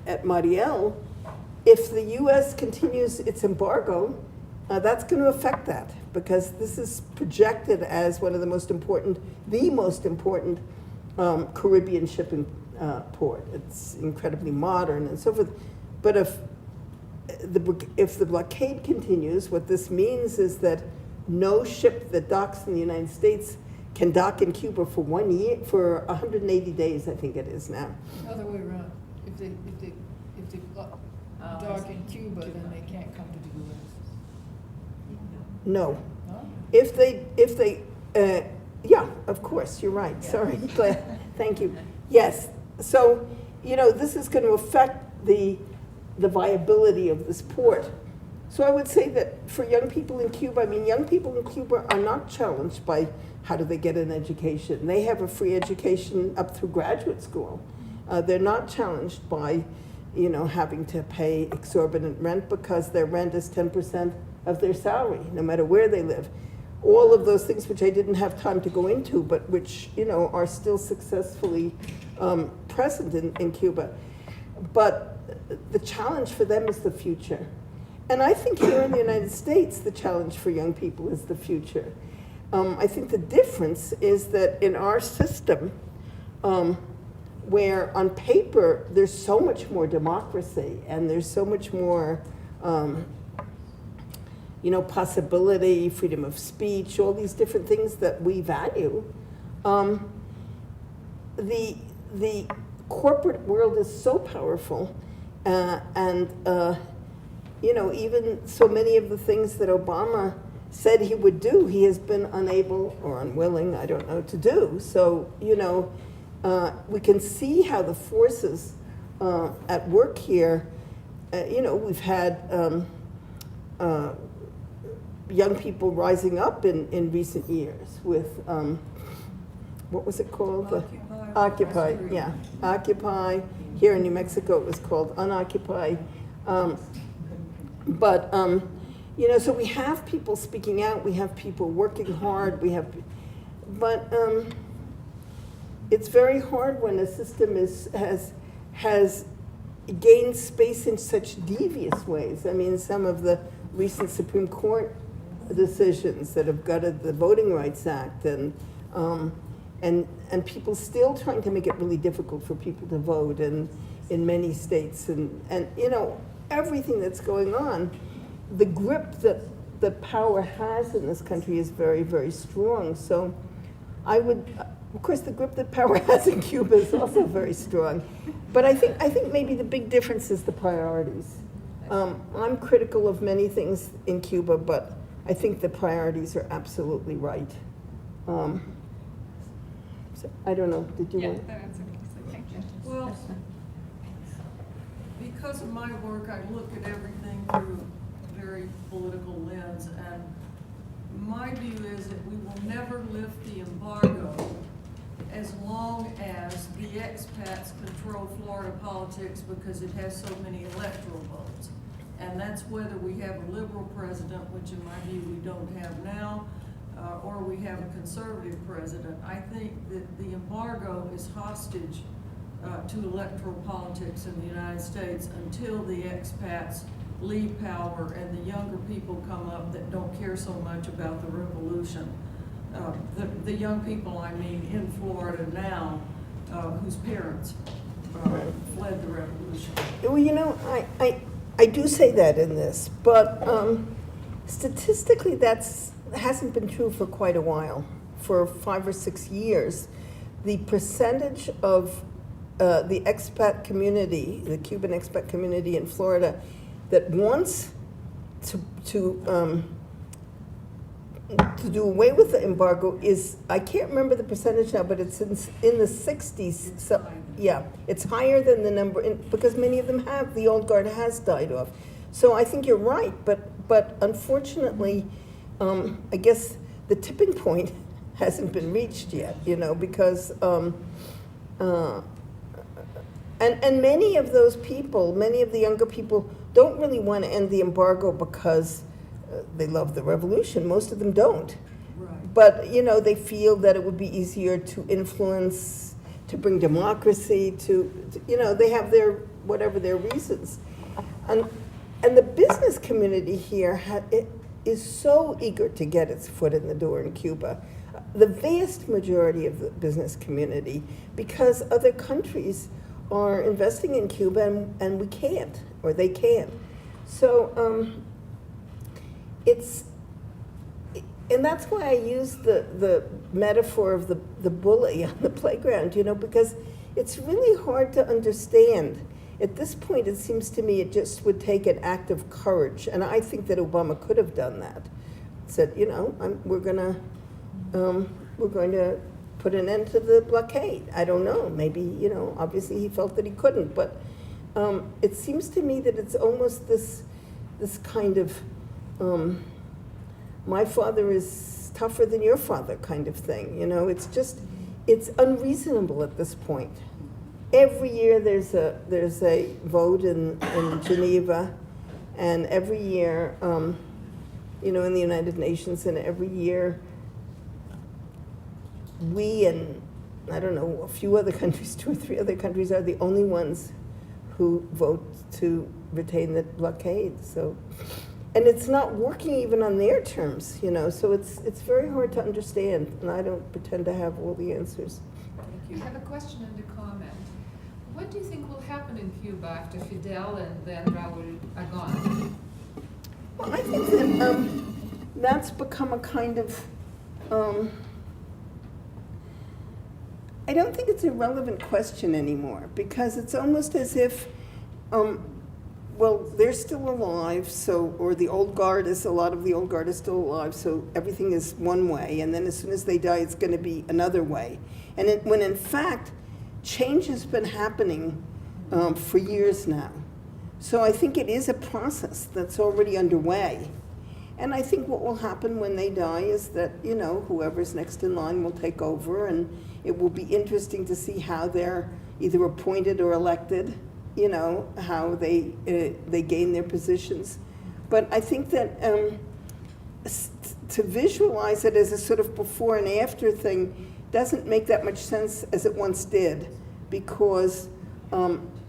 at Mariel, if the U.S. continues its embargo, that's going to affect that, because this is projected as one of the most important Caribbean shipping port. It's incredibly modern and so forth. But if the blockade continues, what this means is that no ship that docks in the United States can dock in Cuba for 1 year, for 180 days, I think it is now. Other way around. If they dock in Cuba, then they can't come to the U.S. No. Huh? If they, yeah, of course, you're right. Sorry, Claire. Thank you. Yes. So, you know, this is going to affect the viability of this port. So I would say that for young people in Cuba, I mean, young people in Cuba are not challenged by how do they get an education. They have a free education up through graduate school. They're not challenged by, you know, having to pay exorbitant rent, because their rent is 10% of their salary, no matter where they live. All of those things which I didn't have time to go into, but which, you know, are still successfully present in Cuba. But the challenge for them is the future. And I think here in the United States, the challenge for young people is the future. I think the difference is that in our system, where on paper there's so much more democracy and there's so much more you know, possibility, freedom of speech, all these different things that we value, the corporate world is so powerful, and you know, even so many of the things that Obama said he would do, he has been unable or unwilling, I don't know, to do. So, you know, we can see how the forces at work here, you know, we've had young people rising up in recent years with, what was it called? Occupy, yeah, Occupy. Here in New Mexico, it was called Unoccupy. You know, so we have people speaking out, we have people working hard, but it's very hard when a system has gained space in such devious ways. I mean, some of the recent Supreme Court decisions that have gutted the Voting Rights Act, and people still trying to make it really difficult for people to vote in many states, and you know, everything that's going on, the grip that power has in this country is very, very strong. So I would, of course, the grip that power has in Cuba is also very strong. But I think maybe the big difference is the priorities. I'm critical of many things in Cuba, but I think the priorities are absolutely right. So I don't know, did you want? that answered it, so thank you. Well, because of my work, I look at everything through a very political lens, and my view is that we will never lift the embargo as long as the expats control Florida politics, because it has so many electoral votes. And that's whether we have a liberal president, which in my view we don't have now, or we have a conservative president. I think that the embargo is hostage to electoral politics in the United States until the expats leave power and the younger people come up that don't care so much about the revolution. The young people, I mean, in Florida now, whose parents fled the revolution. Well, you know, I do say that in this, but statistically that hasn't been true for quite a while, for 5 or 6 years. the percentage of the expat community, the Cuban expat community in Florida, that wants to do away with the embargo is, I can't remember the percentage now, but it's in the 60s. So, yeah, it's higher than the number, because many of them have, the old guard has died off. So I think you're right, but unfortunately, I guess the tipping point hasn't been reached yet, because, and many of those people, many of the younger people, don't really want to end the embargo because they love the revolution. Most of them don't. Right. But, they feel that it would be easier to influence, to bring democracy, they have whatever their reasons. And the business community here is so eager to get its foot in the door in Cuba. The vast majority of the business community, because other countries are investing in Cuba and we can't, or they can't. So and that's why I use the metaphor of the bully on the playground, because it's really hard to understand. At this point, it seems to me it just would take an act of courage, and I think that Obama could have done that. Said, we're going to put an end to the blockade. I don't know. Maybe, obviously he felt that he couldn't, but it seems to me that it's almost this kind of my father is tougher than your father kind of thing. It's unreasonable at this point. Every year there's a vote in Geneva, and every year, in the United Nations, and every year we and, I don't know, a few other countries, 2 or 3 other countries are the only ones who vote to retain the blockade. So, and it's not working even on their terms, so it's very hard to understand, and I don't pretend to have all the answers. I have a question and a comment. What do you think will happen in Cuba after Fidel and then Raúl are gone? Well, I think that that's become a kind of, I don't think it's a relevant question anymore, because it's almost as if, they're still alive, or the old guard a lot of the old guard is still alive, so everything is one way, and then as soon as they die, it's going to be another way. And when in fact, change has been happening for years now. So I think it is a process that's already underway. And I think what will happen when they die is that, whoever's next in line will take over, and it will be interesting to see how they're either appointed or elected, how they gain their positions. But I think that to visualize it as a sort of before and after thing doesn't make that much sense as it once did, because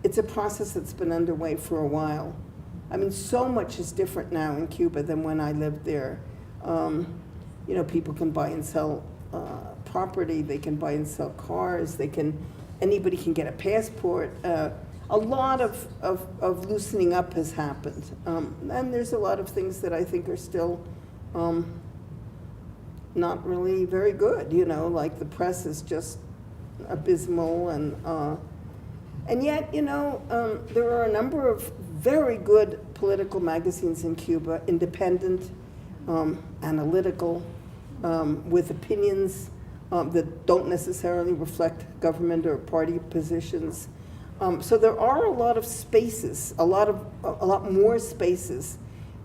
it's a process that's been underway for a while. I mean, so much is different now in Cuba than when I lived there. People can buy and sell property, they can buy and sell cars, anybody can get a passport. A lot of loosening up has happened. And there's a lot of things that I think are still not really very good, like the press is just abysmal, and yet, there are a number of very good political magazines in Cuba, independent, analytical, with opinions that don't necessarily reflect government or party positions. So there are a lot of spaces, a lot more spaces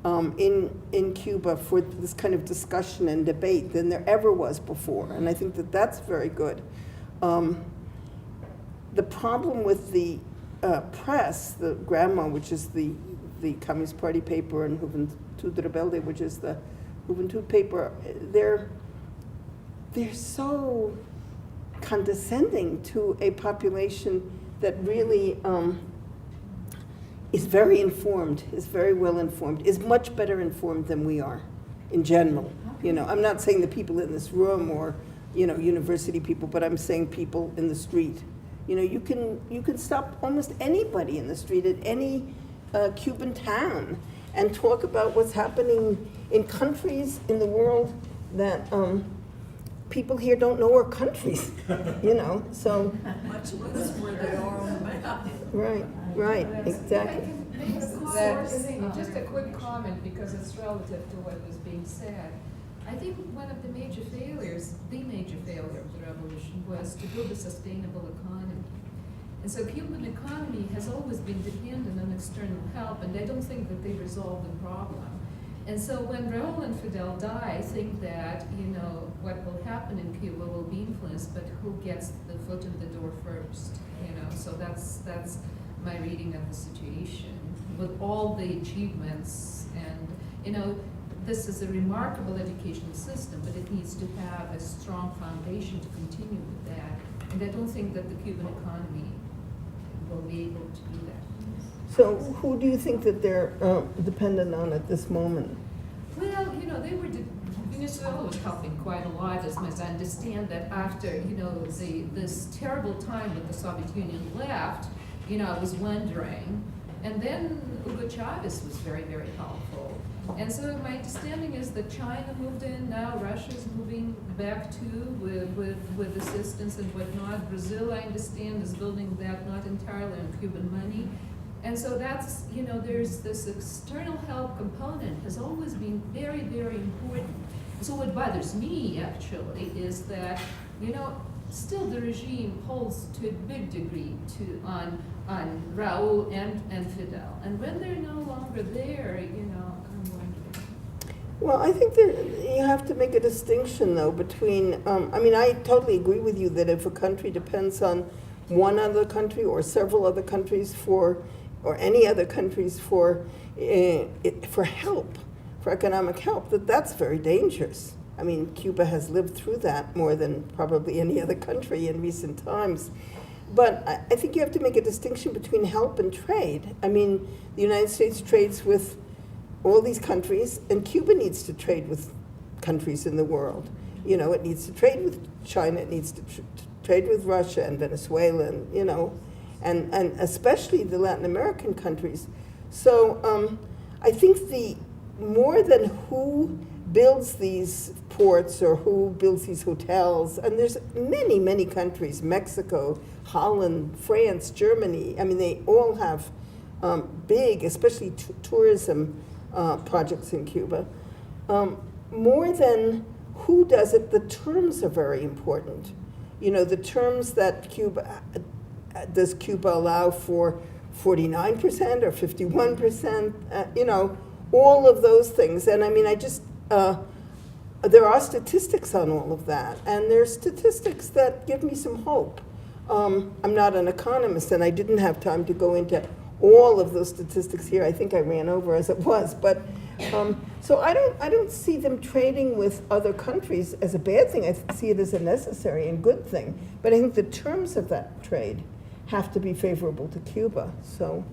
in Cuba for this kind of discussion and debate than there ever was before, and I think that that's very good. The problem with the press, the Grandma, which is the Communist Party paper, and Juventud Rebelde, which is the Juventud paper, they're so condescending to a population that really is very informed, is very well informed, is much better informed than we are in general. I'm not saying the people in this room or university people, but I'm saying people in the street. You can stop almost anybody in the street at any Cuban town and talk about what's happening in countries in the world that people here don't know our countries, you know, so, Much less where they are on the map. right, exactly. I can make a comment, just a quick comment, because it's relative to what was being said. I think one of the major failures of the revolution was to build a sustainable economy. And so Cuban economy has always been dependent on external help, and I don't think that they resolved the problem. And so when Raúl and Fidel die, I think that, you know, what will happen in Cuba will be influenced, but who gets the foot in the door first, you know? So that's my reading of the situation. With all the achievements and, you know, this is a remarkable educational system, but it needs to have a strong foundation to continue with that. And I don't think that the Cuban economy will be able to do that. So who do you think that they're dependent on at this moment? Well, you know, Venezuela was helping quite a lot, as much as I understand that after, you know, this terrible time that the Soviet Union left, you know, I was wondering. And then Hugo Chavez was very, very helpful. And so my understanding is that China moved in, now Russia's moving back too with assistance and whatnot. Brazil, I understand, is building that not entirely on Cuban money. And so that's, you know, there's this external help component has always been very, very important. So what bothers me actually is that, you know, still the regime holds to a big degree on Raúl and Fidel. And when they're no longer there, you know, I'm wondering. Well, I think you have to make a distinction, though, between, I mean, I totally agree with you that if a country depends on one other country or several other countries or any other countries for help, for economic help, that's very dangerous. I mean, Cuba has lived through that more than probably any other country in recent times. But I think you have to make a distinction between help and trade. I mean, the United States trades with all these countries, and Cuba needs to trade with countries in the world. You know, it needs to trade with China, it needs to trade with Russia and Venezuela, and, you know, and especially the Latin American countries. So I think the more than who builds these ports or who builds these hotels, and there's many, many countries, Mexico, Holland, France, Germany, I mean, they all have big, especially tourism projects in Cuba. More than who does it, the terms are very important. You know, the terms that does Cuba allow for 49% or 51%, you know, all of those things. And I mean, there are statistics on all of that, and there's statistics that give me some hope. I'm not an economist, and I didn't have time to go into all of those statistics here. I think I ran over as it was, but so I don't see them trading with other countries as a bad thing. I see it as a necessary and good thing. But I think the terms of that trade have to be favorable to Cuba. So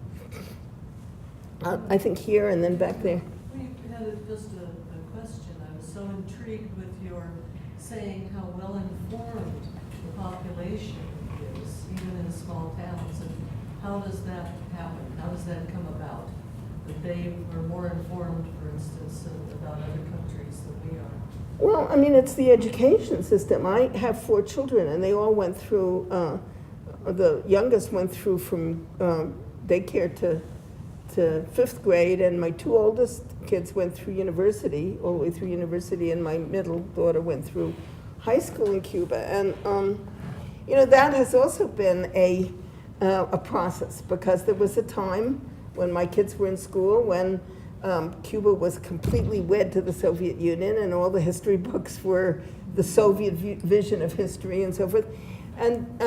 I think here and then back there. We had just a question. I was so intrigued with your saying how well informed the population is, even in small towns. And how does that happen? How does that come about? That they are more informed, for instance, about other countries than we are. Well, I mean, it's the education system. I have 4 children, and they all went through, the youngest went through from daycare to 5th grade, and my 2 oldest kids went through university, all the way through university, and my middle daughter went through high school in Cuba. And, you know, that has also been a process, because there was a time when my kids were in school when Cuba was completely wed to the Soviet Union, and all the history books were the Soviet vision of history and so forth. And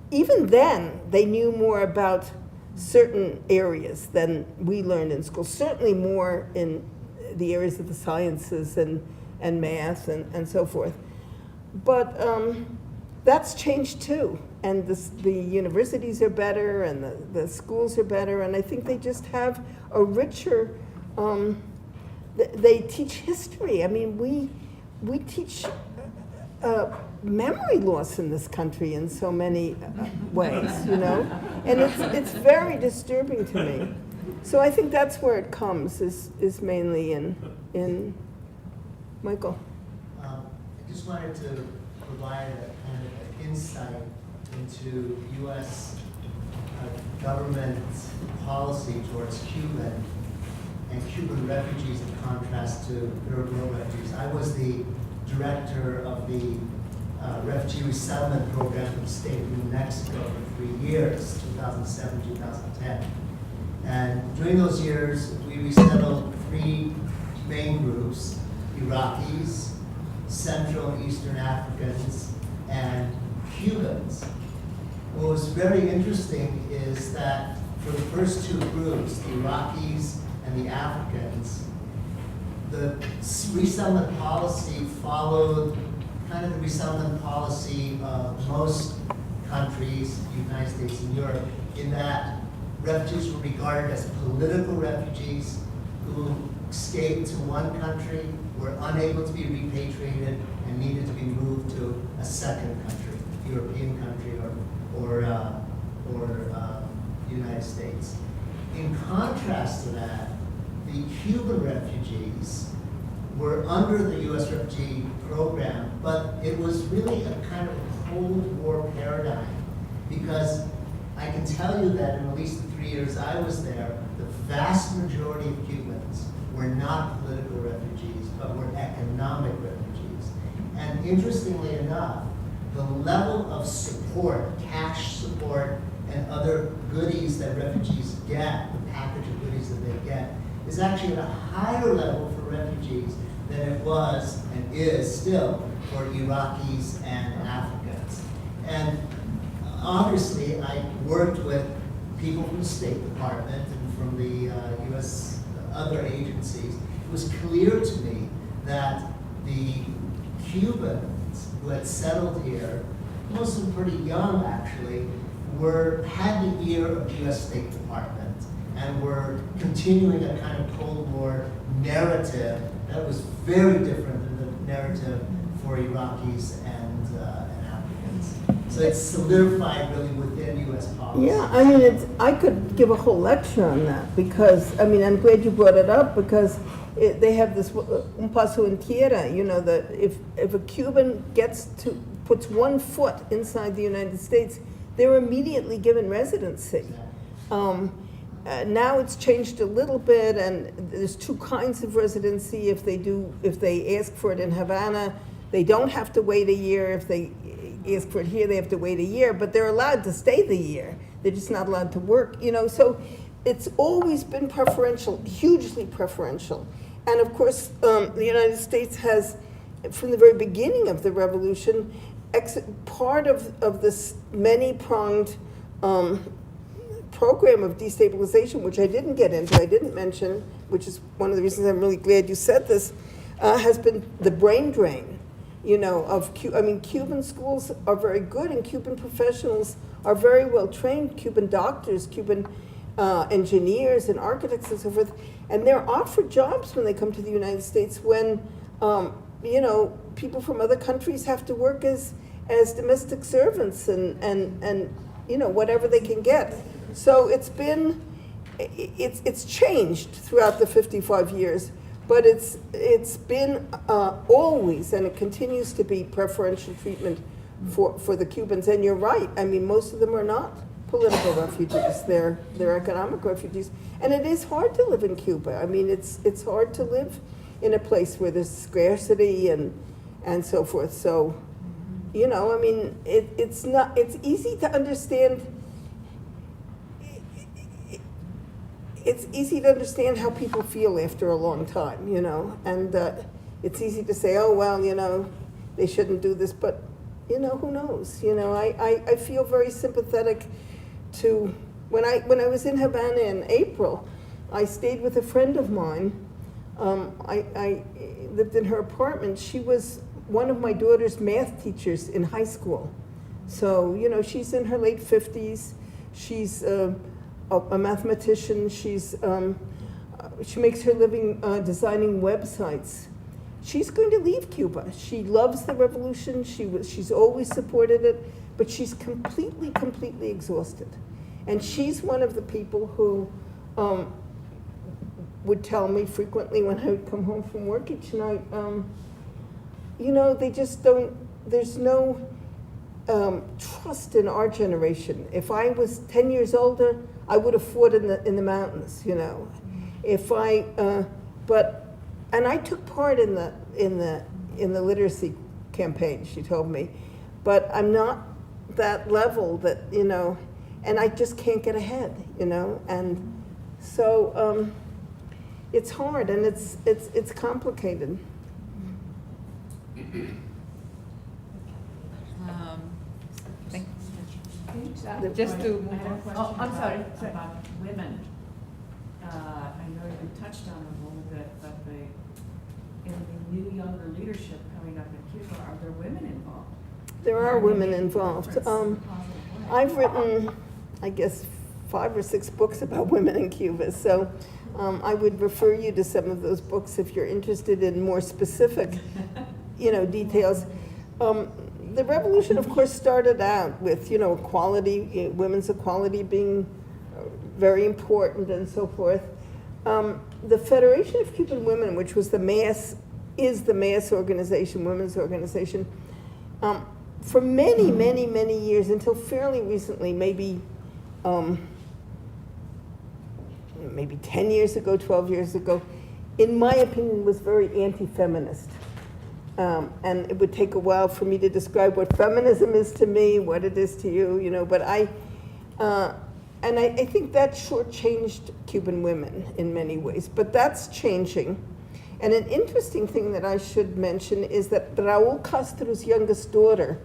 even then, they knew more about certain areas than we learned in school, certainly more in the areas of the sciences and math and so forth. But that's changed too. And the universities are better, and the schools are better, and I think they just have a richer, they teach history. I mean, we teach memory loss in this country in so many ways, you know? And it's very disturbing to me. So I think that's where it comes, is mainly in Michael. I just wanted to provide a kind of an insight into U.S. Government policy towards Cuban and Cuban refugees in contrast to third world refugees. I was the director of the refugee resettlement program in the state of New Mexico for 3 years, 2007, 2010. And during those years, we resettled 3 main groups: Iraqis, Central and Eastern Africans, and Cubans. What was very interesting is that for the first 2 groups, the Iraqis and the Africans, the resettlement policy followed kind of the resettlement policy of most countries, the United States and Europe, in that refugees were regarded as political refugees who escaped to one country, were unable to be repatriated, and needed to be moved to a second country, European country or United States. In contrast to that, the Cuban refugees were under the U.S. refugee program, but it was really a kind of a Cold War paradigm, because I can tell you that in at least the 3 years I was there, the vast majority of Cubans were not political refugees, but were economic refugees. And interestingly enough, the level of support, cash support, and other goodies that refugees get, the package of goodies that they get, is actually at a higher level for refugees than it was and is still for Iraqis and Africans. And obviously, I worked with people from the State Department and from the U.S. other agencies. It was clear to me that the Cubans who had settled here, most of them pretty young actually, had the ear of the U.S. State Department and were continuing a kind of Cold War narrative that was very different than the narrative for Iraqis and Africans. So it's solidified really within U.S. policy. Yeah, I mean, I could give a whole lecture on that because, I mean, I'm glad you brought it up because they have this un paso en tierra, you know, that if a Cuban puts 1 foot inside the United States, they're immediately given residency. Now it's changed a little bit, and there's 2 kinds of residency. If they ask for it in Havana, they don't have to wait a year. If they ask for it here, they have to wait a year, but they're allowed to stay the year. They're just not allowed to work, you know. So it's always been preferential, hugely preferential. And of course, the United States has, from the very beginning of the revolution, part of this many-pronged program of destabilization, which I didn't get into, I didn't mention, which is one of the reasons I'm really glad you said this, has been the brain drain, you know, Cuban schools are very good, and Cuban professionals are very well trained, Cuban doctors, Cuban engineers and architects and so forth, and they're offered jobs when they come to the United States when, you know, people from other countries have to work as domestic servants and you know, whatever they can get. So it's changed throughout the 55 years, but it's been always, and it continues to be, preferential treatment for the Cubans. And you're right, I mean, most of them are not political refugees, they're economic refugees. And it is hard to live in Cuba. I mean, it's hard to live in a place where there's scarcity and so forth. So, you know, I mean, it's easy to understand. It's easy to understand how people feel after a long time, you know, and it's easy to say, oh, well, you know, they shouldn't do this, but, you know, who knows? You know, I feel very sympathetic to, when I was in Havana in April, I stayed with a friend of mine. I lived in her apartment. She was one of my daughter's math teachers in high school. So, you know, she's in her late 50s. She's a mathematician. She makes her living designing websites. She's going to leave Cuba. She loves the revolution. She's always supported it, but she's completely exhausted. And she's one of the people who would tell me frequently when I would come home from work each night, they just don't, there's no trust in our generation. If I was 10 years older, I would have fought in the mountains, If I, and I took part in the literacy campaign, she told me, but I'm not that level that, and I just can't get ahead, and so it's hard and it's complicated. Just to move I have a on. question Oh, I'm sorry. about women. I know you touched on it a little bit, but in the new younger leadership coming up in Cuba, are there women involved? There are women involved. Positive way. I've written, I guess, 5 or 6 books about women in Cuba, so I would refer you to some of those books if you're interested in more specific, details. The revolution, of course, started out with, equality, women's equality being very important and so forth. The Federation of Cuban Women, which was the mass organization, women's organization, for many, many, many years, until fairly recently, maybe 10 years ago, 12 years ago, in my opinion, was very anti-feminist. And it would take a while for me to describe what feminism is to me, what it is to you, but I think that shortchanged Cuban women in many ways, but that's changing. And an interesting thing that I should mention is that Raul Castro's youngest daughter,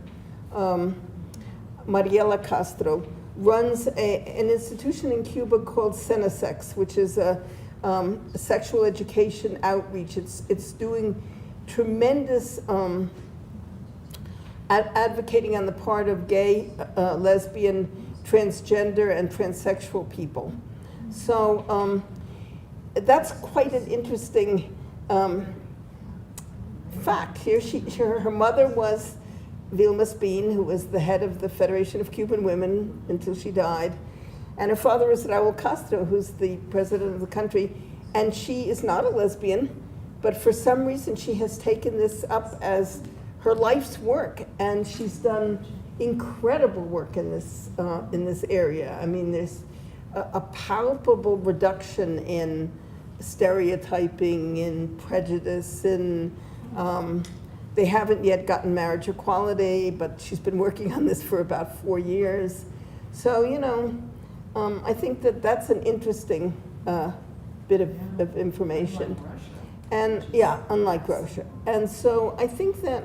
Mariela Castro, runs an institution in Cuba called Senasex, which is a sexual education outreach. It's doing tremendous advocating on the part of gay, lesbian, transgender, and transsexual people. So that's quite an interesting fact. Her mother was Vilma Speen, who was the head of the Federation of Cuban Women until she died. And her father is Raul Castro, who's the president of the country. And she is not a lesbian, but for some reason she has taken this up as her life's work. And she's done incredible work in this area. I mean, there's a palpable reduction in stereotyping, in prejudice, in they haven't yet gotten marriage equality, but she's been working on this for about 4 years. So, I think that that's an interesting bit of information. Unlike Russia. And yeah, unlike Russia. And so I think that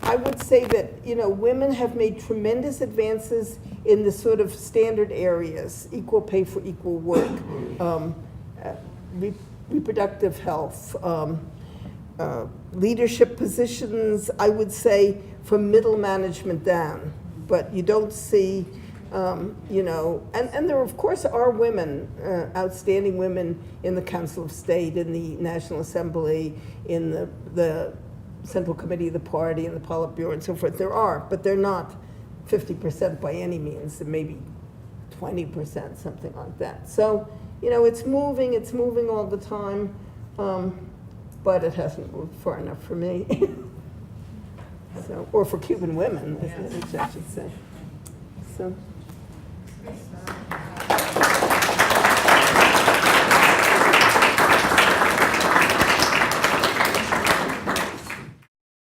I would say that, women have made tremendous advances in the sort of standard areas, equal pay for equal work, reproductive health, leadership positions, I would say, from middle management down. But you don't see, and there, of course, are women, outstanding women in the Council of State, in the National Assembly, in the Central Committee of the Party, in the Politburo, and so forth. There are, but they're not 50% by any means, maybe 20%, something like that. So, it's moving all the time. But it hasn't moved far enough for me. So, or for Cuban women, as I should say. So.